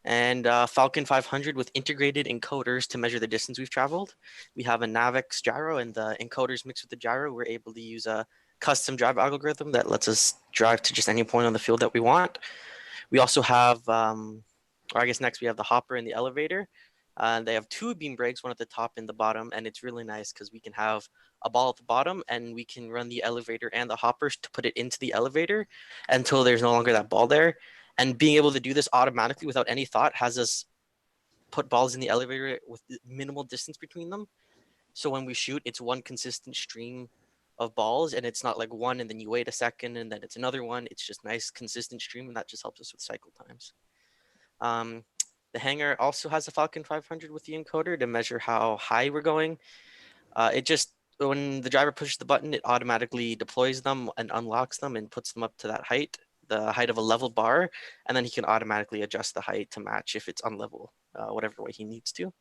And Falcon 500 with integrated encoders to measure the distance we've traveled. We have a Navix gyro, and the encoders mixed with the gyro, we're able to use a custom drive algorithm that lets us drive to just any point on the field that we want. We also have, or I guess next we have the hopper and the elevator. They have 2 beam brakes, one at the top and the bottom, and it's really nice because we can have a ball at the bottom and we can run the elevator and the hoppers to put it into the elevator until there's no longer that ball there. And being able to do this automatically without any thought has us put balls in the elevator with minimal distance between them. So when we shoot, it's one consistent stream of balls, and it's not like one and then you wait a second and then it's another one. It's just nice, consistent stream, and that just helps us with cycle times. The hangar also has a Falcon 500 with the encoder to measure how high we're going. When the driver pushes the button, it automatically deploys them and unlocks them and puts them up to that height, the height of a level bar, and then he can automatically adjust the height to match if it's unlevel, whatever way he needs to.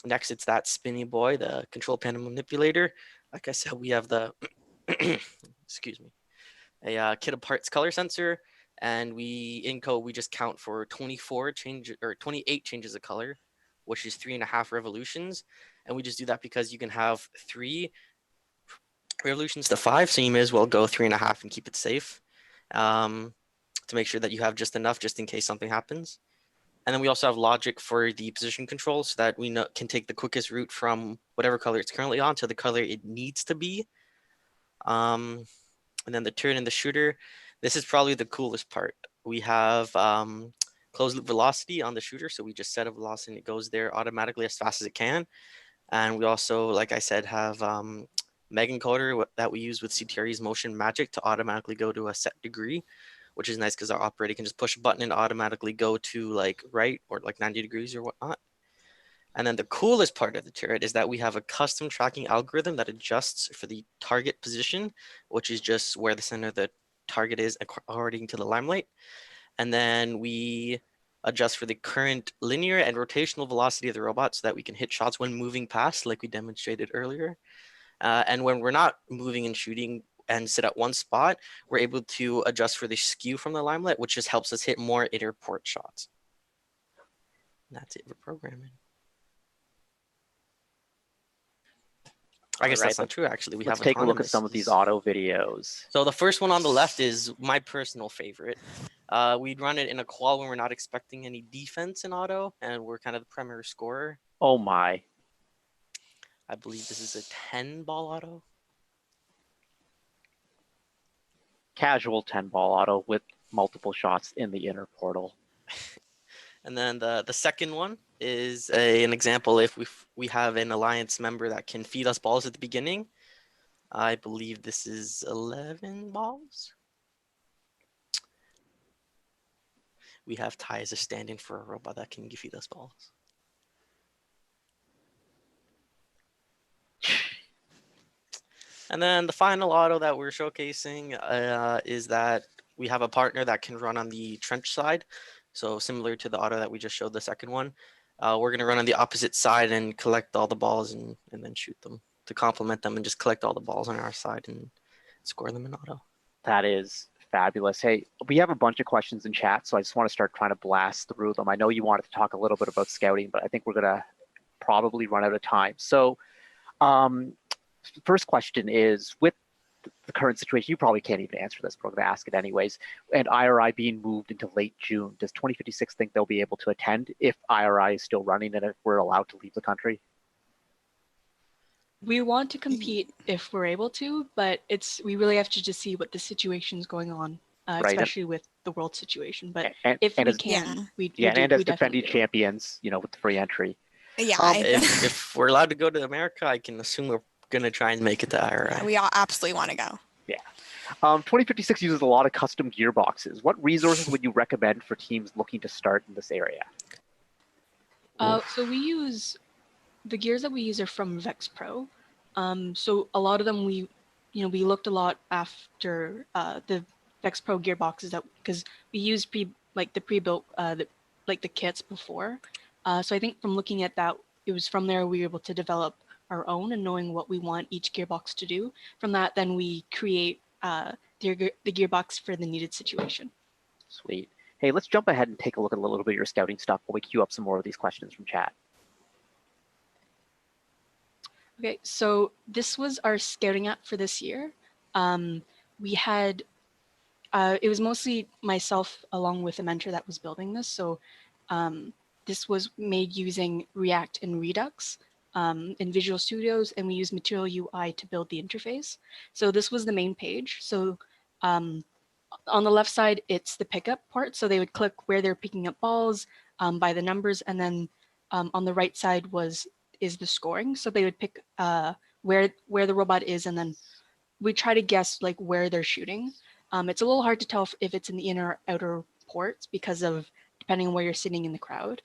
Next, it's that spinny boy, the control panel manipulator. Like I said, we have the, excuse me, a kit of parts color sensor, and in code, we just count for 28 changes of color, which is 3.5 revolutions. And we just do that because you can have 3 revolutions to 5, so you may as well go 3.5 and keep it safe. To make sure that you have just enough just in case something happens. And then we also have logic for the position control so that we can take the quickest route from whatever color it's currently on to the color it needs to be. And then the turn and the shooter. This is probably the coolest part. We have closed loop velocity on the shooter. So we just set a velocity and it goes there automatically as fast as it can. And we also, like I said, have Meg encoder that we use with CTRE's motion magic to automatically go to a set degree, which is nice because our operator can just push a button and automatically go to like right or like 90 degrees or whatnot. And then the coolest part of the turret is that we have a custom tracking algorithm that adjusts for the target position, which is just where the center of the target is according to the limelight. And then we adjust for the current linear and rotational velocity of the robot so that we can hit shots when moving past, like we demonstrated earlier. And when we're not moving and shooting and sit at one spot, we're able to adjust for the skew from the limelight, which just helps us hit more inner port shots. And that's it for programming. I guess that's not true, actually. Let's take a look at some of these auto videos. So the first one on the left is my personal favorite. We'd run it in a qual when we're not expecting any defense in auto, and we're kind of the primary scorer. Oh my. I believe this is a 10-ball auto. Casual 10-ball auto with multiple shots in the inner portal. And then the second one is an example if we have an alliance member that can feed us balls at the beginning. I believe this is 11 balls. We have Ty as a stand-in for a robot that can feed us balls. And then the final auto that we're showcasing is that we have a partner that can run on the trench side. So similar to the auto that we just showed, the second one, we're going to run on the opposite side and collect all the balls and then shoot them to complement them and just collect all the balls on our side and score them in auto. That is fabulous. Hey, we have a bunch of questions in chat, so I just want to start trying to blast through them. I know you wanted to talk a little bit about scouting, but I think we're going to probably run out of time. So first question is, with the current situation, you probably can't even answer this, but I'm going to ask it anyways, and IRI being moved into late June, does 2056 think they'll be able to attend if IRI is still running and if we're allowed to leave the country? We want to compete if we're able to, but we really have to just see what the situation's going on, especially with the world situation. But if we can, we and as defending champions, with the free entry. Yeah. If we're allowed to go to America, I can assume we're going to try and make it to IRI. Yeah, we all absolutely want to go. Yeah. 2056 uses a lot of custom gearboxes. What resources would you recommend for teams looking to start in this area? So the gears that we use are from Vex Pro. So a lot of them we we looked a lot after the Vex Pro gearboxes because we used the pre-built the kits before. So I think from looking at that, it was from there we were able to develop our own and knowing what we want each gearbox to do. From that, then we create the gearbox for the needed situation. Sweet. Hey, let's jump ahead and take a look at a little bit of your scouting stuff while we queue up some more of these questions from chat. Okay, so this was our scouting app for this year. We had, it was mostly myself along with a mentor that was building this. So this was made using React and Redux in Visual Studios, and we used Material UI to build the interface. So this was the main page. So on the left side, it's the pickup part. So they would click where they're picking up balls by the numbers. And then on the right side is the scoring. So they would pick where the robot is, and then we try to guess like where they're shooting. It's a little hard to tell if it's in the inner or outer ports because of depending on where you're sitting in the crowd.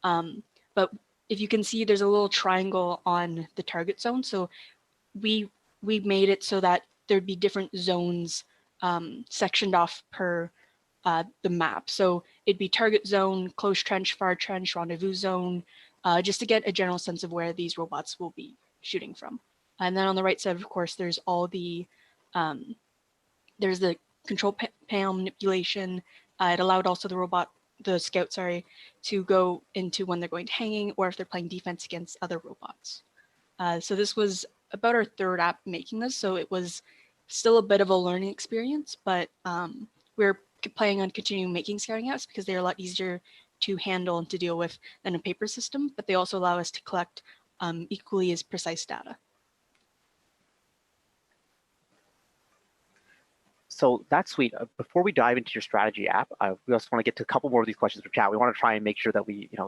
But if you can see, there's a little triangle on the target zone. So we made it so that there'd be different zones sectioned off per the map. So it'd be target zone, close trench, far trench, rendezvous zone, just to get a general sense of where these robots will be shooting from. And then on the right side, of course, there's all the, there's the control panel manipulation. It allowed also the scout, to go into when they're going to hanging or if they're playing defense against other robots. So this was about our third app making this. So it was still a bit of a learning experience, but we're planning on continuing making scouting apps because they're a lot easier to handle and to deal with than a paper system, but they also allow us to collect equally as precise data. So that's sweet. Before we dive into your strategy app, we also want to get to a couple more of these questions from chat. We want to try and make sure that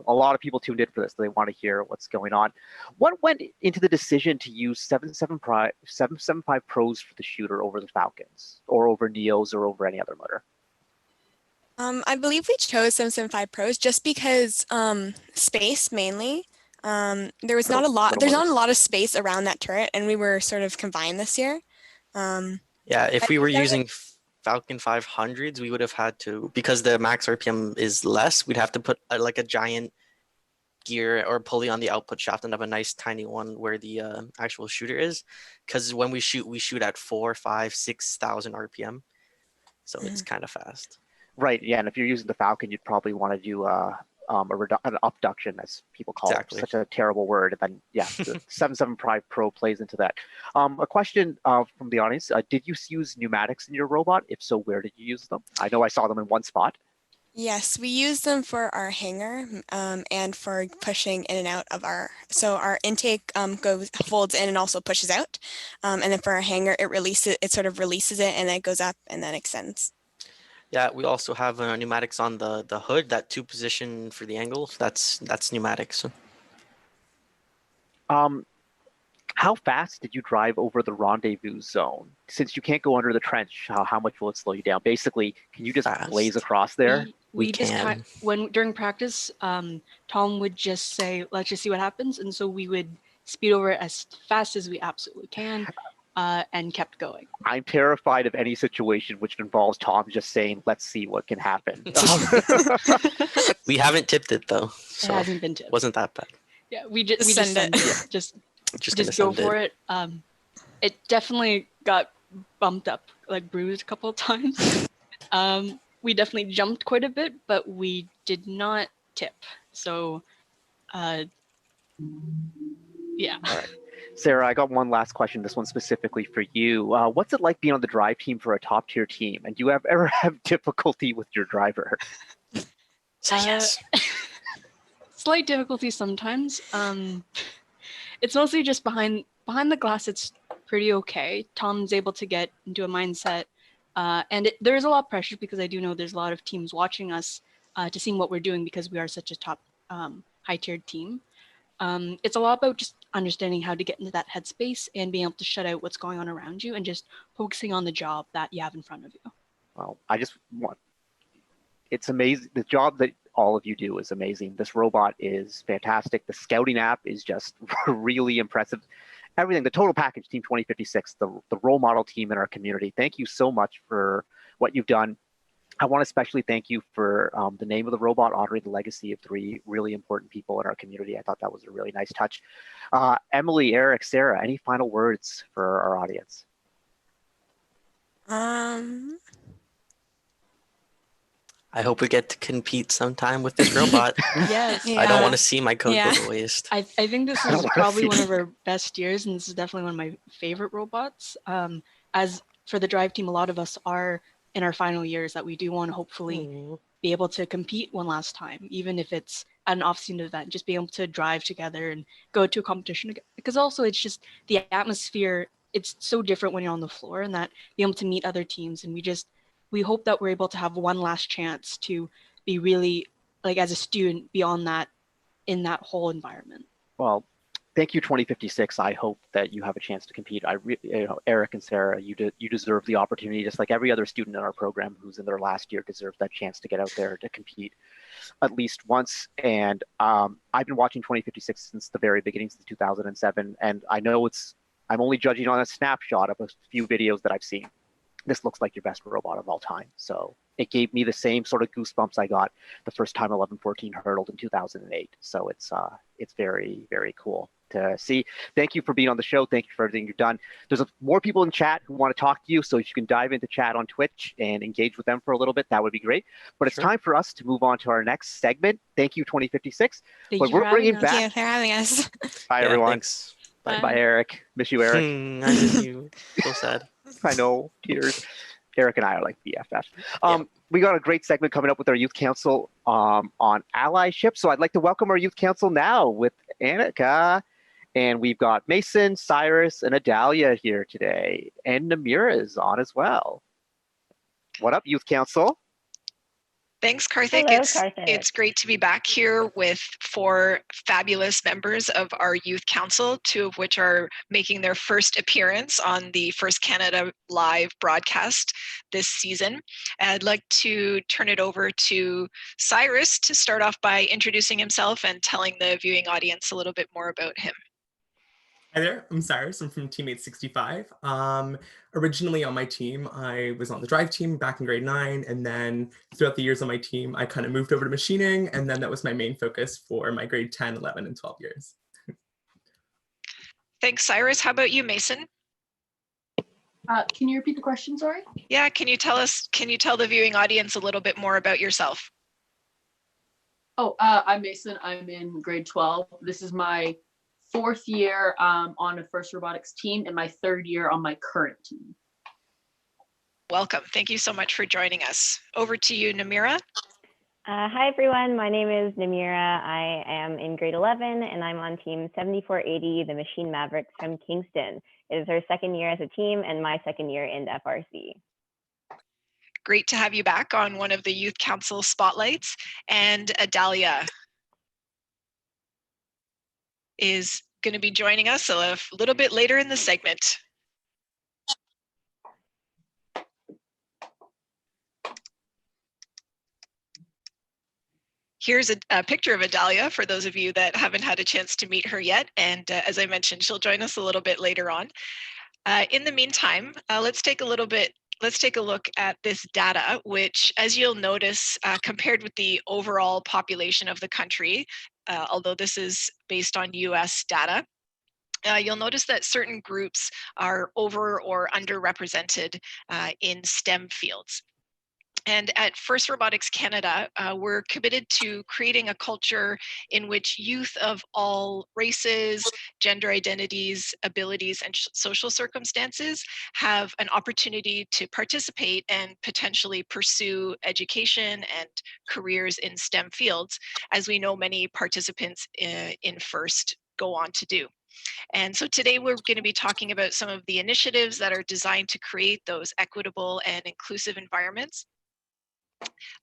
a lot of people tuned in for this, so they want to hear what's going on. What went into the decision to use 775 Pros for the shooter over the Falcons, or over Neos, or over any other motor? I believe we chose 775 Pros just because space mainly. There's not a lot of space around that turret, and we were sort of confined this year. Yeah, if we were using Falcon 500s, we would have had to, because the max RPM is less, we'd have to put like a giant gear or pulley on the output shaft and have a nice tiny one where the actual shooter is. Because when we shoot at 4, 5, 6,000 RPM. So it's kind of fast. Right, yeah, and if you're using the Falcon, you'd probably want to do an upduction, as people call it. Such a terrible word. And then, yeah, the 775 Pro plays into that. A question from the audience: did you use pneumatics in your robot? If so, where did you use them? I know I saw them in one spot. Yes, we use them for our hanger and for pushing in and out of our intake folds in and also pushes out, and then for our hanger it sort of releases it and then it goes up and then extends. Yeah, we also have pneumatics on the hood, that 2 position for the angle. That's pneumatics. How fast did you drive over the rendezvous zone? Since you can't go under the trench, how much will it slow you down? Basically, can you just blaze across there? We can. During practice, Tom would just say, let's just see what happens. And so we would speed over it as fast as we absolutely can. And kept going. I'm terrified of any situation which involves Tom just saying, let's see what can happen. We haven't tipped it though. So it hasn't been tipped. Wasn't that bad. Yeah, we just send it. Just go for it. It definitely got bumped up, like bruised a couple of times. We definitely jumped quite a bit, but we did not tip. So, yeah. All right. Sarah, I got one last question, this one specifically for you. What's it like being on the drive team for a top tier team? And do you ever have difficulty with your driver? Yes. Slight difficulty sometimes. It's mostly just behind the glass, it's pretty okay. Tom's able to get into a mindset. And there is a lot of pressure because I do know there's a lot of teams watching us to see what we're doing because we are such a top high-tiered team. It's a lot about just understanding how to get into that headspace and being able to shut out what's going on around you and just focusing on the job that you have in front of you. Well, it's amazing. The job that all of you do is amazing. This robot is fantastic. The scouting app is just really impressive. everything, the total package, Team 2056, the role model team in our community. Thank you so much for what you've done. I want to especially thank you for the name of the robot, honoring the legacy of 3 really important people in our community. I thought that was a really nice touch. Emily, Eric, Sarah, any final words for our audience? I hope we get to compete sometime with this robot. Yes. I don't want to see my code Yeah. go to waste. I think this I don't is wanna probably see one it. of our best years, and this is definitely one of my favorite robots. As for the drive team, a lot of us are in our final years that we do want to hopefully be able to compete one last time, even if it's at an off-season event, just be able to drive together and go to a competition. Because also it's just the atmosphere, it's so different when you're on the floor, and that be able to meet other teams. And we hope that we're able to have one last chance to be really, like as a student, beyond that, in that whole environment. Well, thank you, 2056. I hope that you have a chance to compete. Eric and Sarah, you deserve the opportunity, just like every other student in our program who's in their last year deserves that chance to get out there to compete at least once. And I've been watching 2056 since the very beginning, since 2007. And I know I'm only judging on a snapshot of a few videos that I've seen. This looks like your best robot of all time. So it gave me the same sort of goosebumps I got the first time 1114 hurdled in 2008. So it's very, very cool to see. Thank you for being on the show. Thank you for everything you've done. There's more people in chat who want to talk to you, so if you can dive into chat on Twitch and engage with them for a little bit, that would be great. But it's time for us to move on to our next segment. Thank you, 2056. Thank But you we're for having bringing us. back. Thank you for having us. Bye, everyone. Thanks. Bye, Eric. Miss you, Eric. I miss you. So sad. I know, tears. Eric and I are like BFF. We got a great segment coming up with our youth council on allyship. So I'd like to welcome our youth council now with Annika. And we've got Mason, Cyrus, and Adalia here today. And Namira is on as well. What up, youth council? Thanks, Karthik. Hello, It's great to be back here with 4 fabulous members of our youth council, 2 of which are making their first appearance on the First Canada live broadcast this season. I'd like to turn it over to Cyrus to start off by introducing himself and telling the viewing audience a little bit more about him. Hi there, I'm Cyrus. I'm from Teammate 65. Originally on my team, I was on the drive team back in grade 9, and then throughout the years on my team, I kind of moved over to machining, and then that was my main focus for my grade 10, 11, and 12 years. Thanks, Cyrus. How about you, Mason? Can you repeat the question, sorry? Yeah, can you tell the viewing audience a little bit more about yourself? Oh, I'm Mason. I'm in grade 12. This is my 4th year on a FRC Robotics team and my 3rd year on my current team. Welcome. Thank you so much for joining us. Over to you, Namira. Hi, everyone. My name is Namira. I am in grade 11, and I'm on team 7480, the Machine Mavericks from Kingston. It is our 2nd year as a team and my 2nd year in FRC. Great to have you back on one of the Youth Council spotlights. And Adalia is going to be joining us a little bit later in the segment. Here's a picture of Adalia for those of you that haven't had a chance to meet her yet. And as I mentioned, she'll join us a little bit later on. In the meantime, let's take a look at this data, which, as you'll notice, compared with the overall population of the country, although this is based on US data, you'll notice that certain groups are over or underrepresented in STEM fields. And at FRC Robotics Canada, we're committed to creating a culture in which youth of all races, gender identities, abilities, and social circumstances have an opportunity to participate and potentially pursue education and careers in STEM fields, as we know many participants in FRC go on to do. And so today we're going to be talking about some of the initiatives that are designed to create those equitable and inclusive environments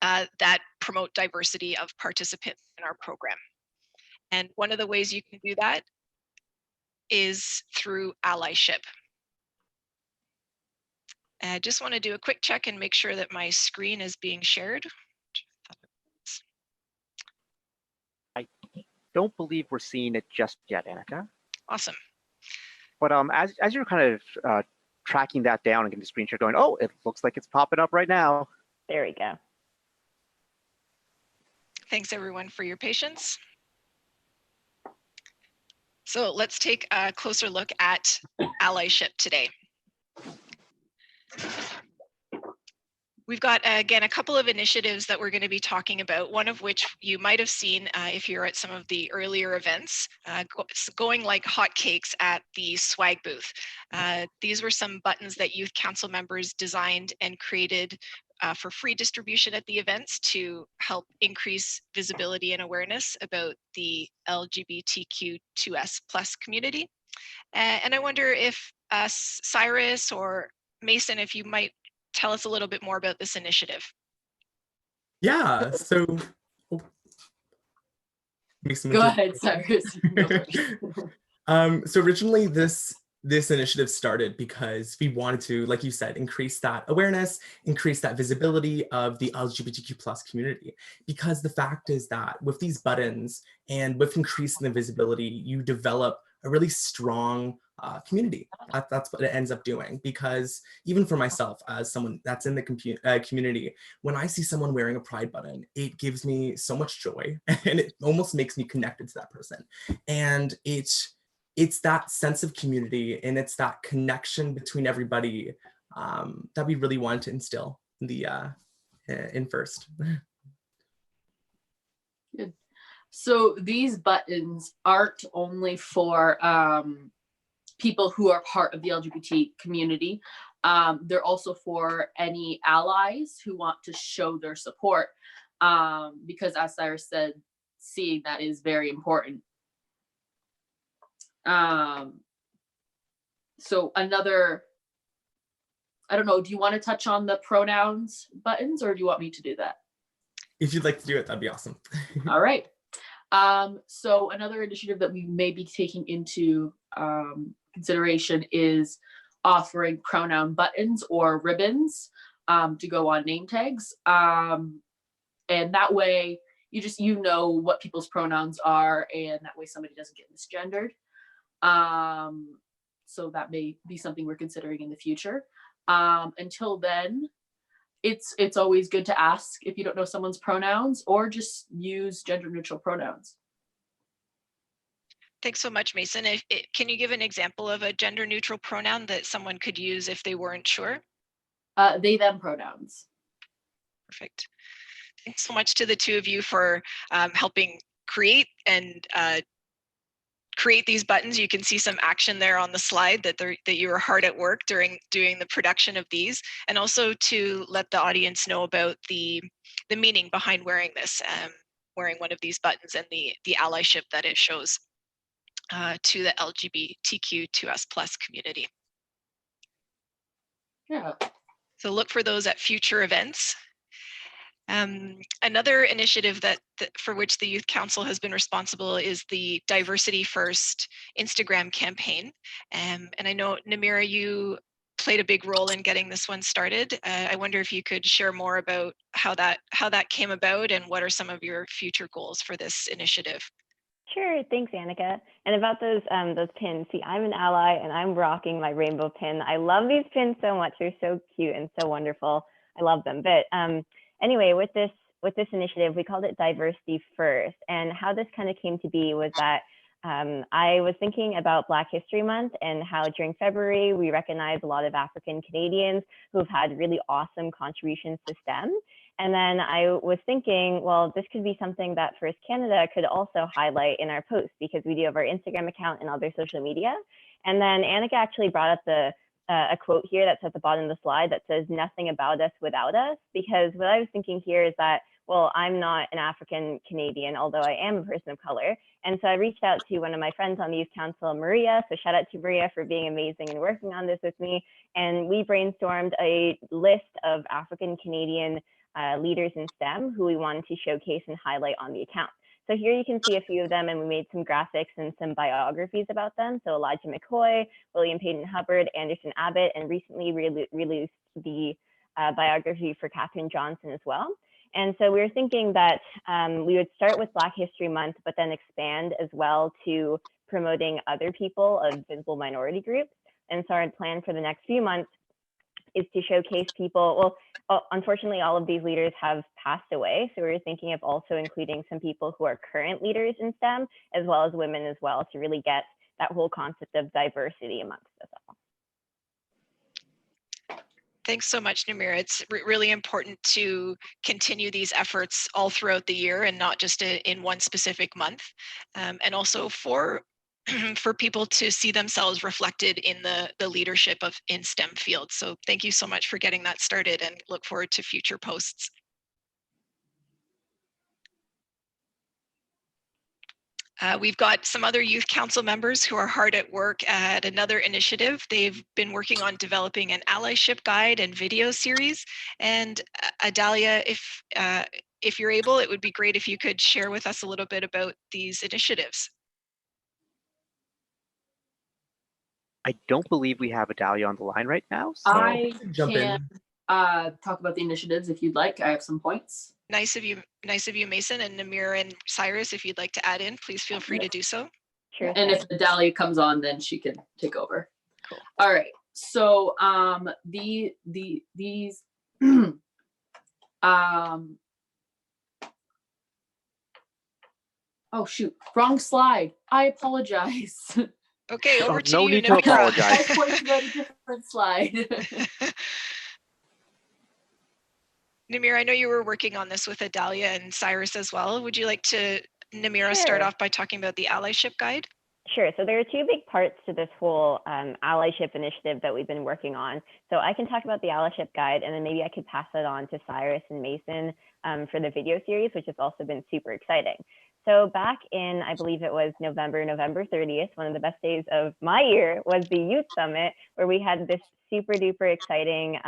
that promote diversity of participants in our program. And one of the ways you can do that is through allyship. I just want to do a quick check and make sure that my screen is being shared. I don't believe we're seeing it just yet, Annika. Awesome. But as you're kind of tracking that down and getting the screen share going, oh, it looks like it's popping up right now. There we go. Thanks everyone for your patience. So let's take a closer look at allyship today. We've got, again, a couple of initiatives that we're going to be talking about, one of which you might have seen if you're at some of the earlier events, going like hotcakes at the swag booth. These were some buttons that youth council members designed and created for free distribution at the events to help increase visibility and awareness about the LGBTQ2S+ community. And I wonder if Cyrus or Mason, if you might tell us a little bit more about this initiative. Yeah, so Mason, Go ahead, Cyrus. So originally this initiative started because we wanted to, like you said, increase that awareness, increase that visibility of the LGBTQ+ community. Because the fact is that with these buttons and with increasing the visibility, you develop a really strong community. That's what it ends up doing. Because even for myself, as someone that's in the community, when I see someone wearing a pride button, it gives me so much joy, and it almost makes me connected to that person. And it's that sense of community, and it's that connection between everybody that we really want to instill in the in FIRST. Good. So these buttons aren't only for people who are part of the LGBT community. They're also for any allies who want to show their support, because as Cyrus said, seeing that is very important. So another, I don't know, do you want to touch on the pronouns buttons, or do you want me to do that? If you'd like to do it, that'd be awesome. All right. So another initiative that we may be taking into consideration is offering pronoun buttons or ribbons to go on name tags. And that way you know what people's pronouns are, and that way somebody doesn't get misgendered. So that may be something we're considering in the future. Until then, it's always good to ask if you don't know someone's pronouns, or just use gender neutral pronouns. Thanks so much, Mason. Can you give an example of a gender neutral pronoun that someone could use if they weren't sure? They, them pronouns. Perfect. Thanks so much to the two of you for helping create these buttons. You can see some action there on the slide that you were hard at work during doing the production of these, and also to let the audience know about the meaning behind wearing this, wearing one of these buttons, and the allyship that it shows to the LGBTQ2S+ community. Yeah. So look for those at future events. Another initiative for which the Youth Council has been responsible is the Diversity First Instagram campaign. And I know, Namira, you played a big role in getting this one started. I wonder if you could share more about how that came about, and what are some of your future goals for this initiative? Sure, thanks, Annika. And about those pins, see, I'm an ally and I'm rocking my rainbow pin. I love these pins so much. They're so cute and so wonderful. I love them. But anyway, with this initiative, we called it Diversity First. And how this kind of came to be was that I was thinking about Black History Month, and how during February, we recognize a lot of African Canadians who have had really awesome contributions to STEM. And then I was thinking, well, this could be something that FIRST Canada could also highlight in our posts, because we do have our Instagram account and other social media. And then Annika actually brought up a quote here that's at the bottom of the slide that says, "Nothing about us without us," because what I was thinking here is that, well, I'm not an African Canadian, although I am a person of color. And so I reached out to one of my friends on the Youth Council, Maria. So shout out to Maria for being amazing and working on this with me. And we brainstormed a list of African Canadian leaders in STEM who we wanted to showcase and highlight on the account. So here you can see a few of them, and we made some graphics and some biographies about them. So Elijah McCoy, William Payton Hubbard, Anderson Abbott, and recently released the biography for Katherine Johnson as well. And so we were thinking that we would start with Black History Month, but then expand as well to promoting other people of visible minority groups. And so our plan for the next few months is to showcase people. Well, unfortunately, all of these leaders have passed away. So we're thinking of also including some people who are current leaders in STEM, as well as women as well, to really get that whole concept of diversity amongst us all. Thanks so much, Namira. It's really important to continue these efforts all throughout the year and not just in one specific month. And also for people to see themselves reflected in the leadership in STEM fields. So thank you so much for getting that started, and look forward to future posts. We've got some other youth council members who are hard at work at another initiative. They've been working on developing an allyship guide and video series. And Adalia, if you're able, it would be great if you could share with us a little bit about these initiatives. I don't believe we have Adalia on the line right now. So I jump can talk about the initiatives if you'd like. I have some points. Nice of you, Mason, and Namira and Cyrus. If you'd like to add in, please feel free to do so. Sure. And if Adalia comes on, then she can take over. Cool. All right. So these oh shoot, wrong slide. I apologize. Okay, over to no you, need to Namira. apologize. I pointed at a different slide. Namira, I know you were working on this with Adalia and Cyrus as well. Would you like to, Namira, start off by talking about the allyship guide? Sure. So there are two big parts to this whole allyship initiative that we've been working on. So I can talk about the allyship guide, and then maybe I could pass it on to Cyrus and Mason for the video series, which has also been super exciting. So back in, I believe it was November 30th, one of the best days of my year was the Youth Summit, where we had this super duper exciting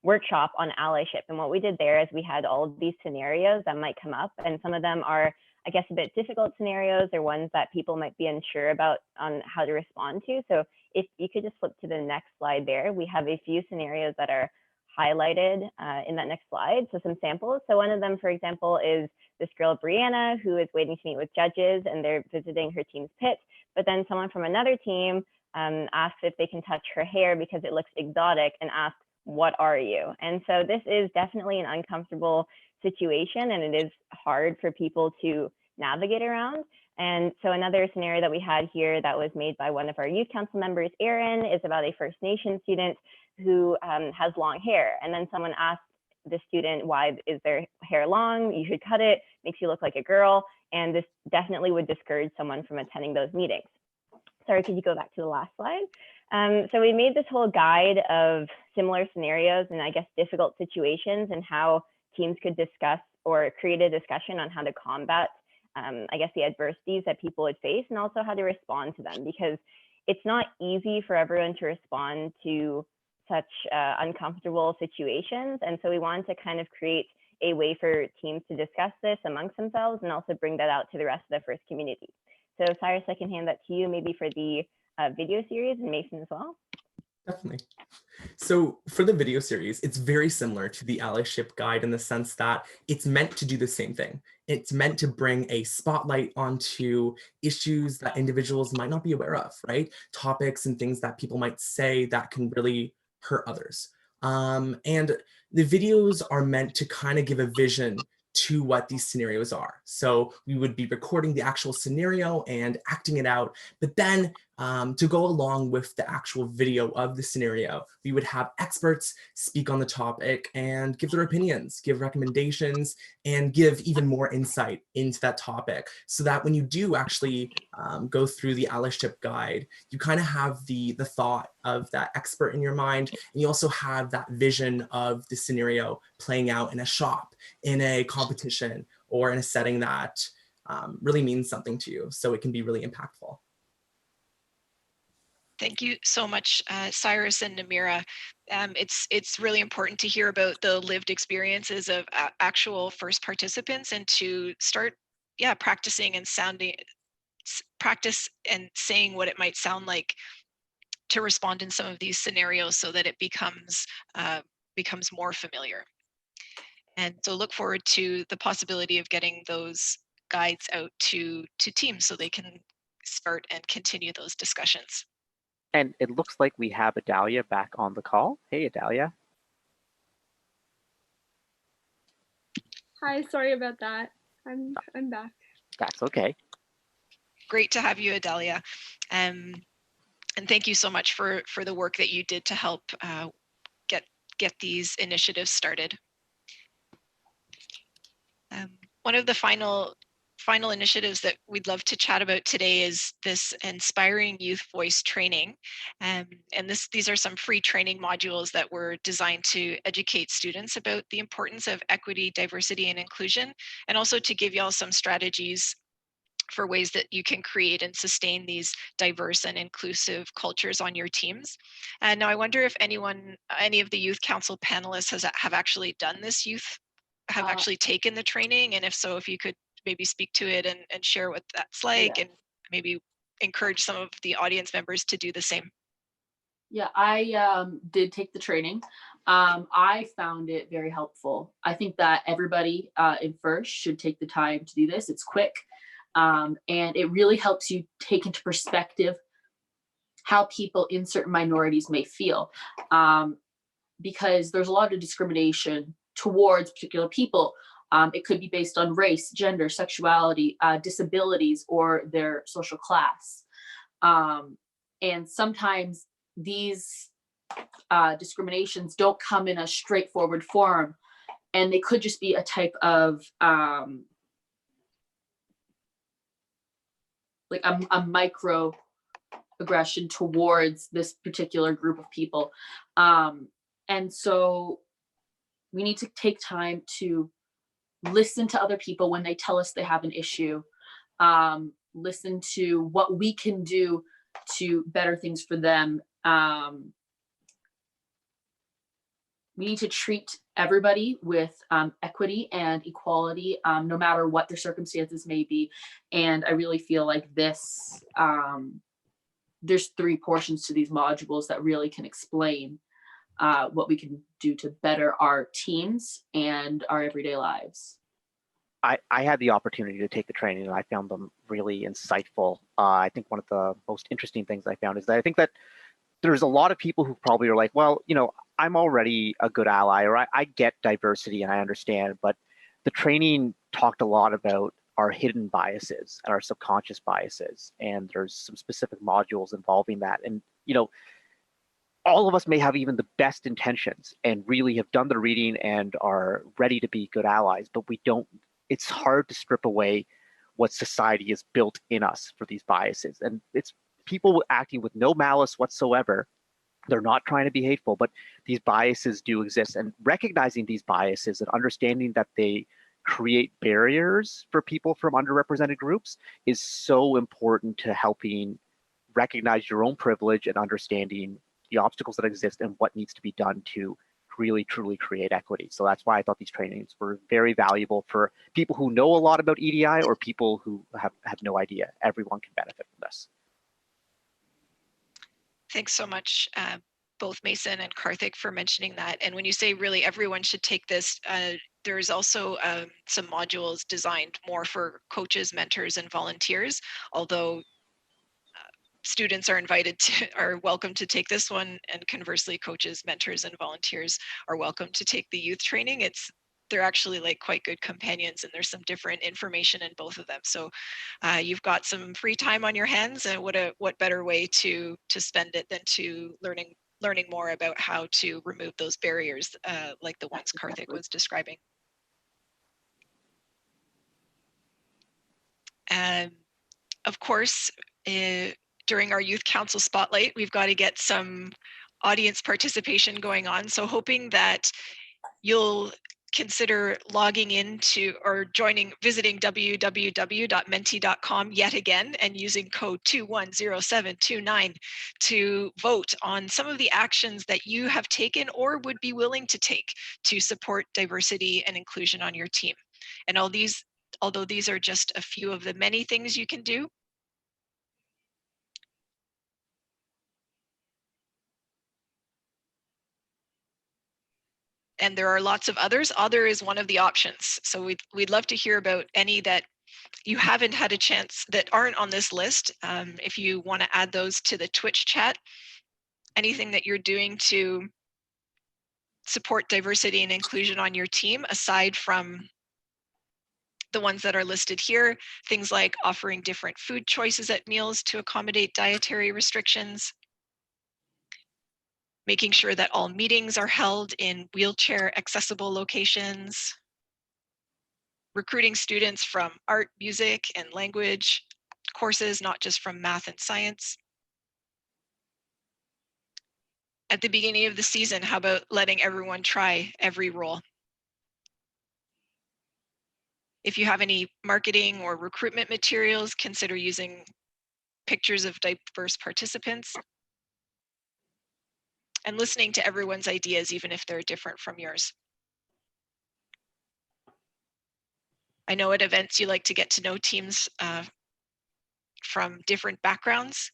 workshop on allyship. And what we did there is we had all of these scenarios that might come up, and some of them are, I guess, a bit difficult scenarios or ones that people might be unsure about on how to respond to. So if you could just flip to the next slide there, we have a few scenarios that are highlighted in that next slide. So some samples. So one of them, for example, is this girl, Brianna, who is waiting to meet with judges, and they're visiting her team's pit. But then someone from another team asks if they can touch her hair because it looks exotic, and asks, "What are you?" And so this is definitely an uncomfortable situation, and it is hard for people to navigate around. And so another scenario that we had here that was made by one of our youth council members, Erin, is about a First Nation student who has long hair. And then someone asked the student, "Why is their hair long? You should cut it, makes you look like a girl." And this definitely would discourage someone from attending those meetings. Sorry, could you go back to the last slide? So we made this whole guide of similar scenarios and, I guess, difficult situations, and how teams could discuss or create a discussion on how to combat, I guess, the adversities that people would face, and also how to respond to them, because it's not easy for everyone to respond to such uncomfortable situations. And so we wanted to kind of create a way for teams to discuss this amongst themselves, and also bring that out to the rest of the FRC community. So Cyrus, I can hand that to you maybe for the video series, and Mason as well. Definitely. So for the video series, it's very similar to the allyship guide in the sense that it's meant to do the same thing. It's meant to bring a spotlight onto issues that individuals might not be aware of, right? Topics and things that people might say that can really hurt others. And the videos are meant to kind of give a vision to what these scenarios are. So we would be recording the actual scenario and acting it out, but then to go along with the actual video of the scenario, we would have experts speak on the topic and give their opinions, give recommendations, and give even more insight into that topic, so that when you do actually go through the allyship guide, you kind of have the thought of that expert in your mind, and you also have that vision of the scenario playing out in a shop, in a competition, or in a setting that really means something to you, so it can be really impactful. Thank you so much, Cyrus and Namira. It's really important to hear about the lived experiences of actual FRC participants, and to start, practicing and practice and saying what it might sound like to respond in some of these scenarios, so that it becomes more familiar. And so look forward to the possibility of getting those guides out to teams, so they can start and continue those discussions. And it looks like we have Adalia back on the call. Hey, Adalia. Hi, sorry about that. I'm back. That's okay. Great to have you, Adalia. And thank you so much for the work that you did to help get these initiatives started. One of the final initiatives that we'd love to chat about today is this Inspiring Youth Voice training. And these are some free training modules that were designed to educate students about the importance of equity, diversity, and inclusion, and also to give y'all some strategies for ways that you can create and sustain these diverse and inclusive cultures on your teams. And now I wonder if any of the youth council panelists have actually done this actually taken the training, and if so, if you could maybe speak to it and share what that's like, and maybe encourage some of the audience members to do the same. Yeah, I did take the training. I found it very helpful. I think that everybody in FRC should take the time to do this. It's quick, and it really helps you take into perspective how people in certain minorities may feel, because there's a lot of discrimination towards particular people. It could be based on race, gender, sexuality, disabilities, or their social class. And sometimes these discriminations don't come in a straightforward form, and they could just be a type of like a micro aggression towards this particular group of people. And so we need to take time to listen to other people when they tell us they have an issue, listen to what we can do to better things for them. We need to treat everybody with equity and equality, no matter what their circumstances may be. And I really feel like this, there's 3 portions to these modules that really can explain what we can do to better our teams and our everyday lives. I had the opportunity to take the training, and I found them really insightful. I think one of the most interesting things I found is that I think that there's a lot of people who probably are like, well, you know, I'm already a good ally, or I get diversity and I understand, but the training talked a lot about our hidden biases and our subconscious biases, and there's some specific modules involving that. And, you know, all of us may have even the best intentions and really have done the reading and are ready to be good allies, but we don't. It's hard to strip away what society has built in us for these biases. And it's people acting with no malice whatsoever. They're not trying to be hateful, but these biases do exist. And recognizing these biases and understanding that they create barriers for people from underrepresented groups is so important to helping recognize your own privilege and understanding the obstacles that exist and what needs to be done to really truly create equity. So that's why I thought these trainings were very valuable for people who know a lot about EDI or people who have no idea. Everyone can benefit from this. Thanks so much, both Mason and Karthik, for mentioning that. And when you say really everyone should take this, there's also some modules designed more for coaches, mentors, and volunteers, although students are welcome to take this one, and conversely, coaches, mentors, and volunteers are welcome to take the youth training. They're actually like quite good companions, and there's some different information in both of them. So you've got some free time on your hands, and what better way to spend it than to learning more about how to remove those barriers, like the ones Karthik was describing. And of course, during our Youth Council Spotlight, we've got to get some audience participation going on. So hoping that you'll consider logging into or visiting www.menti.com yet again and using code 210729 to vote on some of the actions that you have taken or would be willing to take to support diversity and inclusion on your team. And although these are just a few of the many things you can do, and there are lots of others. Other is one of the options. So we'd love to hear about any that you haven't had a chance that aren't on this list, if you want to add those to the Twitch chat, anything that you're doing to support diversity and inclusion on your team, aside from the ones that are listed here, things like offering different food choices at meals to accommodate dietary restrictions, making sure that all meetings are held in wheelchair accessible locations, recruiting students from art, music, and language courses, not just from math and science. At the beginning of the season, how about letting everyone try every role? If you have any marketing or recruitment materials, consider using pictures of diverse participants and listening to everyone's ideas, even if they're different from yours. I know at events you like to get to know teams from different backgrounds,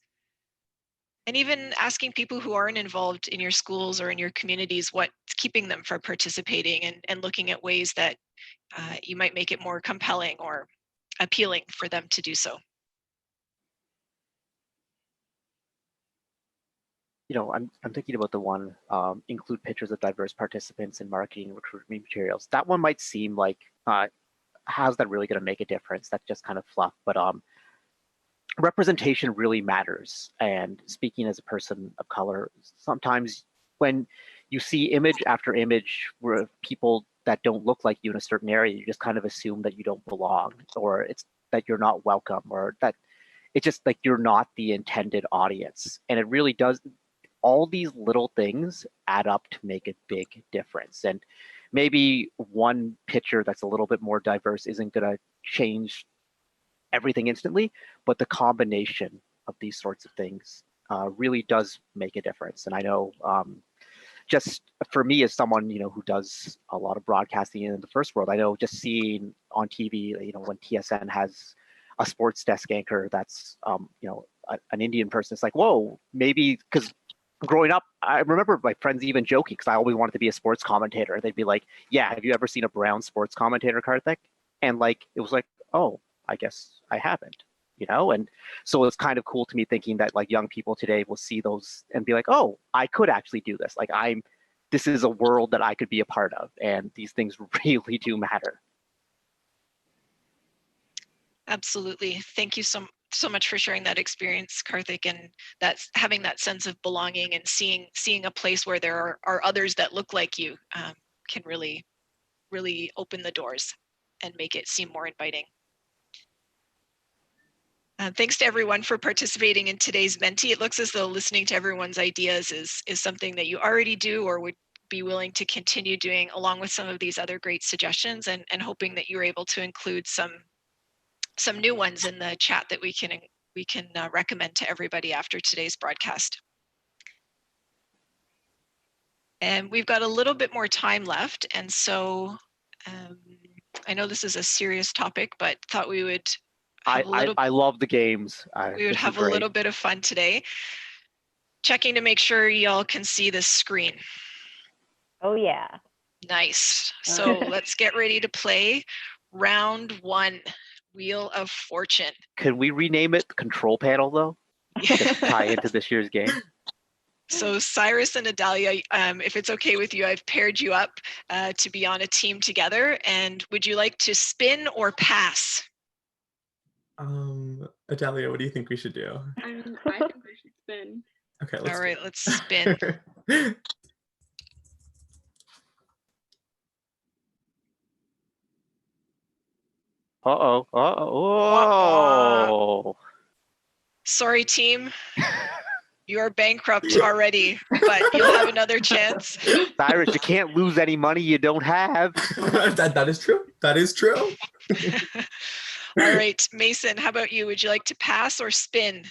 and even asking people who aren't involved in your schools or in your communities what's keeping them from participating, and looking at ways that you might make it more compelling or appealing for them to do so. You know, I'm thinking about the one, include pictures of diverse participants in marketing and recruitment materials. That one might seem like, how's that really going to make a difference? That's just kind of fluff, but representation really matters. And speaking as a person of color, sometimes when you see image after image where people that don't look like you in a certain area, you just kind of assume that you don't belong, or it's that you're not welcome, or that it's just like you're not the intended audience. And it really does, all these little things add up to make a big difference. And maybe one picture that's a little bit more diverse isn't going to change everything instantly, but the combination of these sorts of things really does make a difference. And I know just for me as someone, you know, who does a lot of broadcasting in the first world, I know just seeing on TV, you know, when TSN has a sports desk anchor that's, you know, an Indian person, it's like, whoa, maybe, because growing up, I remember my friends even joking, because I always wanted to be a sports commentator. They'd be like, yeah, have you ever seen a brown sports commentator, Karthik? And like, it was like, oh, I guess I haven't, you know? And so it's kind of cool to me thinking that like young people today will see those and be like, oh, I could actually do this. Like this is a world that I could be a part of. And these things really do matter. Absolutely. Thank you so much for sharing that experience, Karthik, and that's having that sense of belonging and seeing a place where there are others that look like you can really open the doors and make it seem more inviting. Thanks to everyone for participating in today's Menti. It looks as though listening to everyone's ideas is something that you already do or would be willing to continue doing, along with some of these other great suggestions, and hoping that you're able to include some new ones in the chat that we can recommend to everybody after today's broadcast. And we've got a little bit more time left, and so I know this is a serious topic, but thought we would I love the games. We would have a little bit of fun today. Checking to make sure y'all can see the screen. Oh yeah. Nice. So let's get ready to play round one, Wheel of Fortune. Can we rename it Control Panel though? Just tie into this year's game. So Cyrus and Adalia, if it's okay with you, I've paired you up to be on a team together. And would you like to spin or pass? Adalia, what do you think we should do? I think we should spin. Okay, let's All right, let's spin. Uh-oh. Oh. Sorry, team. You are bankrupt already, but you'll have another chance. Cyrus, you can't lose any money you don't have. That is true. That is true. All right, Mason, how about you? Would you like to pass or spin?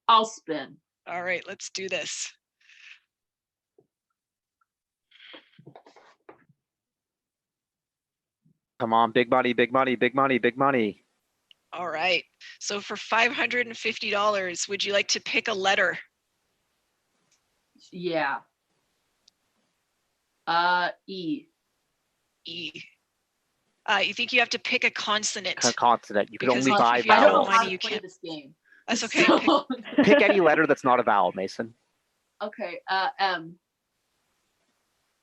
I'll spin. All right, let's do this. Come on, big money, big money, big money, big money. All right, so for $550, would you like to pick a letter? Yeah. E. E. You think you have to pick a consonant. Consonant. You can Because only buy if you have I don't know no vowels. how money, to you play can't. this game. That's okay. So- Pick any letter that's not a vowel, Mason. Okay, M.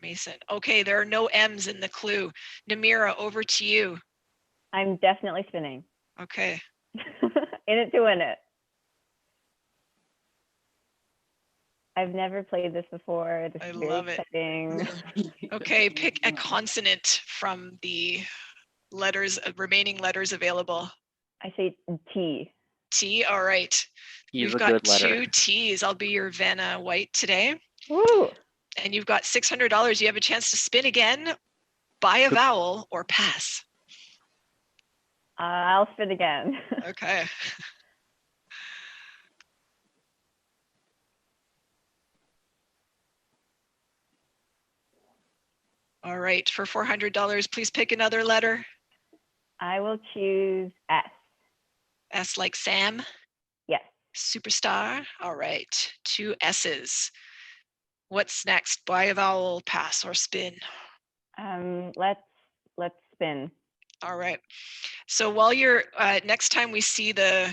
Mason. Okay, there are no M's in the clue. Namira, over to you. I'm definitely spinning. Okay. In it to win it. I've never played this before. This I is very love it. exciting. Okay, pick a consonant from the letters, remaining letters available. I say T. T, all right. T is We've a got good letter. 2 T's. I'll be your Vanna White today. Woo! And you've got $600. You have a chance to spin again, buy a vowel, or pass. I'll spin again. Okay. All right, for $400, please pick another letter. I will choose S. S like Sam. Yes. Superstar. All right, 2 S's. What's next? Buy a vowel, pass, or spin. Let's spin. All right. So while you're next time we see the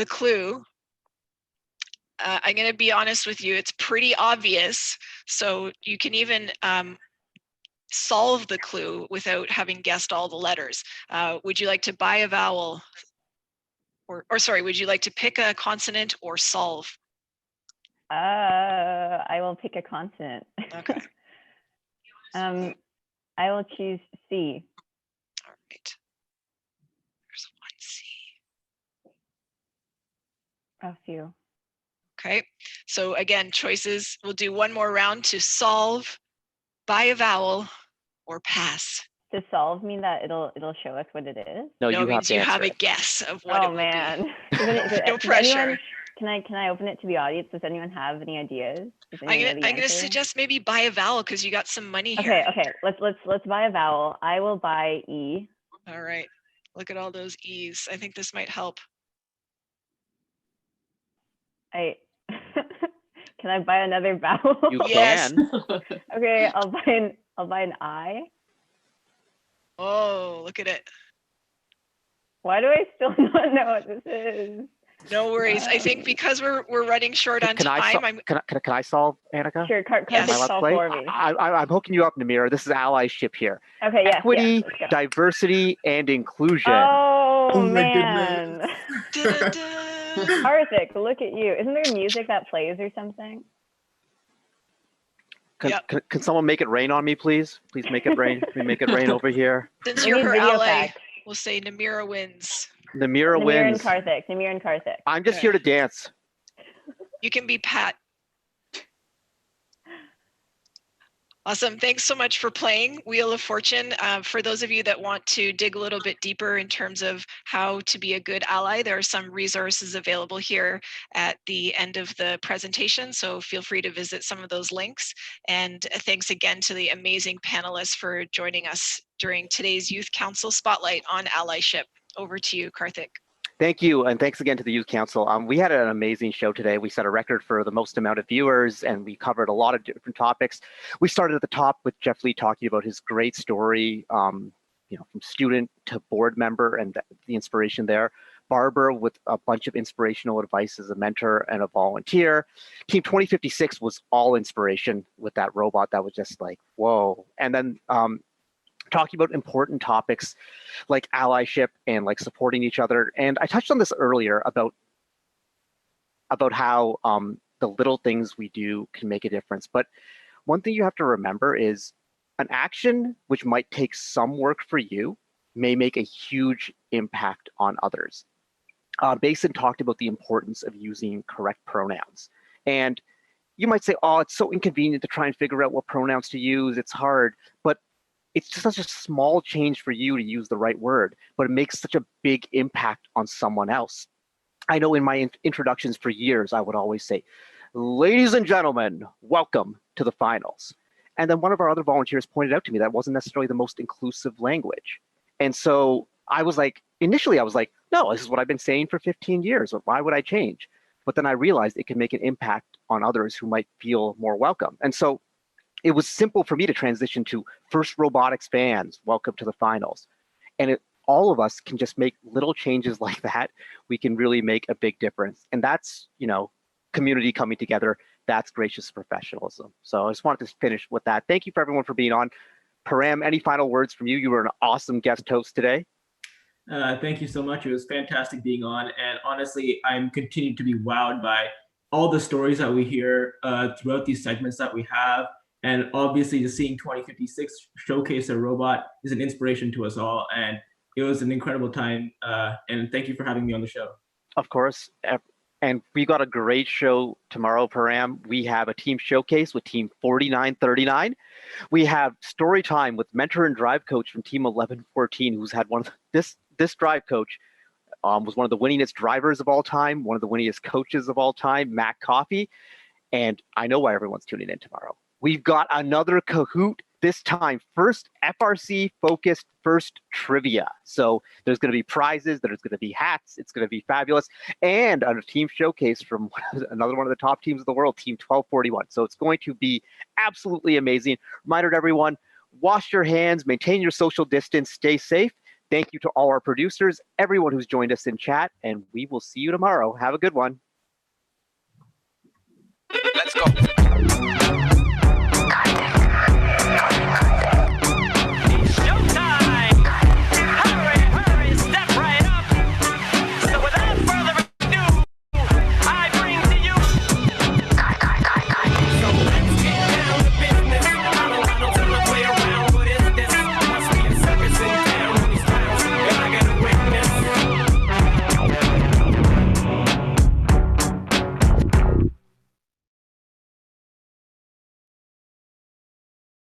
clue, I'm going to be honest with you. It's pretty obvious. So you can even solve the clue without having guessed all the letters. Would you like to buy a vowel, or sorry, would you like to pick a consonant or solve? I will pick a consonant. Okay. I will choose C. All right. There's 1C. Oh, phew. Okay. So again, choices. We'll do one more round to solve, buy a vowel, or pass. To solve mean that it'll show us what it is? No, No, you it have means to you answer have a it. guess of what it Oh will man. be. No Does pressure. anyone, can I open it to the audience? Does anyone have any ideas? Does I'm anyone know the gonna answer? suggest maybe buy a vowel because you got some money here. Okay. Let's buy a vowel. I will buy E. All right. Look at all those E's. I think this might help. Can I buy another vowel? You Yes. can. Okay, I'll buy an I. Oh, look at it. Why do I still not know what this is? No worries. I think because we're running short on Can I time, solve? Can I solve, Annika? Sure, Yes. Karthik, Am I allowed to solve play? for me. I'm hooking you up, Namira. This is allyship here. Okay, yes. Equity, let's go. diversity, and inclusion. Oh, Oh my man. Da-da-da. Karthik, look at you. Isn't there music that plays or something? Can someone make it rain on me, please? Please make it rain. Can we make it rain over here? Since We you're need her video ally, facts. we'll say Namira wins. Namira Namir wins. and Karthik. I'm just Okay. here to dance. You can be Pat. Awesome. Thanks so much for playing Wheel of Fortune. For those of you that want to dig a little bit deeper in terms of how to be a good ally, there are some resources available here at the end of the presentation. So feel free to visit some of those links. And thanks again to the amazing panelists for joining us during today's Youth Council Spotlight on Allyship. Over to you, Karthik. Thank you, and thanks again to the Youth Council. We had an amazing show today. We set a record for the most amount of viewers, and we covered a lot of different topics. We started at the top with Jeff Lee talking about his great story, from student to board member and the inspiration there. Barbara with a bunch of inspirational advice as a mentor and a volunteer. Team 2056 was all inspiration with that robot that was just like, whoa. And then talking about important topics like allyship and like supporting each other. And I touched on this earlier about how the little things we do can make a difference. But one thing you have to remember is an action which might take some work for you may make a huge impact on others. Basin talked about the importance of using correct pronouns. And you might say, oh, it's so inconvenient to try and figure out what pronouns to use. It's hard. But it's just such a small change for you to use the right word, but it makes such a big impact on someone else. I know in my introductions for years, I would always say, ladies and gentlemen, welcome to the finals. And then one of our other volunteers pointed out to me that wasn't necessarily the most inclusive language. And so I was like, initially I was like, no, this is what I've been saying for 15 years. Why would I change? But then I realized it can make an impact on others who might feel more welcome. And so it was simple for me to transition to first robotics fans, welcome to the finals. And all of us can just make little changes like that. We can really make a big difference. And that's, community coming together. That's gracious professionalism. So I just wanted to finish with that. Thank you for everyone for being on. Param, any final words from you? You were an awesome guest host today. Thank you so much. It was fantastic being on. And honestly, I'm continuing to be wowed by all the stories that we hear throughout these segments that we have. And obviously just seeing 2056 showcase a robot is an inspiration to us all. And it was an incredible time. And thank you for having me on the show. Of course. And we got a great show tomorrow, Param. We have a team showcase with team 4939. We have story time with mentor and drive coach from team 1114, who's had one of this drive coach was one of the winningest drivers of all time, one of the winningest coaches of all time, Matt Coffey. And I know why everyone's tuning in tomorrow. We've got another Kahoot, this time first FRC focused first trivia. So there's going to be prizes, there's going to be hats, it's going to be fabulous, and a team showcase from another one of the top teams of the world, team 1241. So it's going to be absolutely amazing. Reminder to everyone, wash your hands, maintain your social distance, stay safe. Thank you to all our producers, everyone who's joined us in chat, and we will see you tomorrow. Have a good one. Let's go.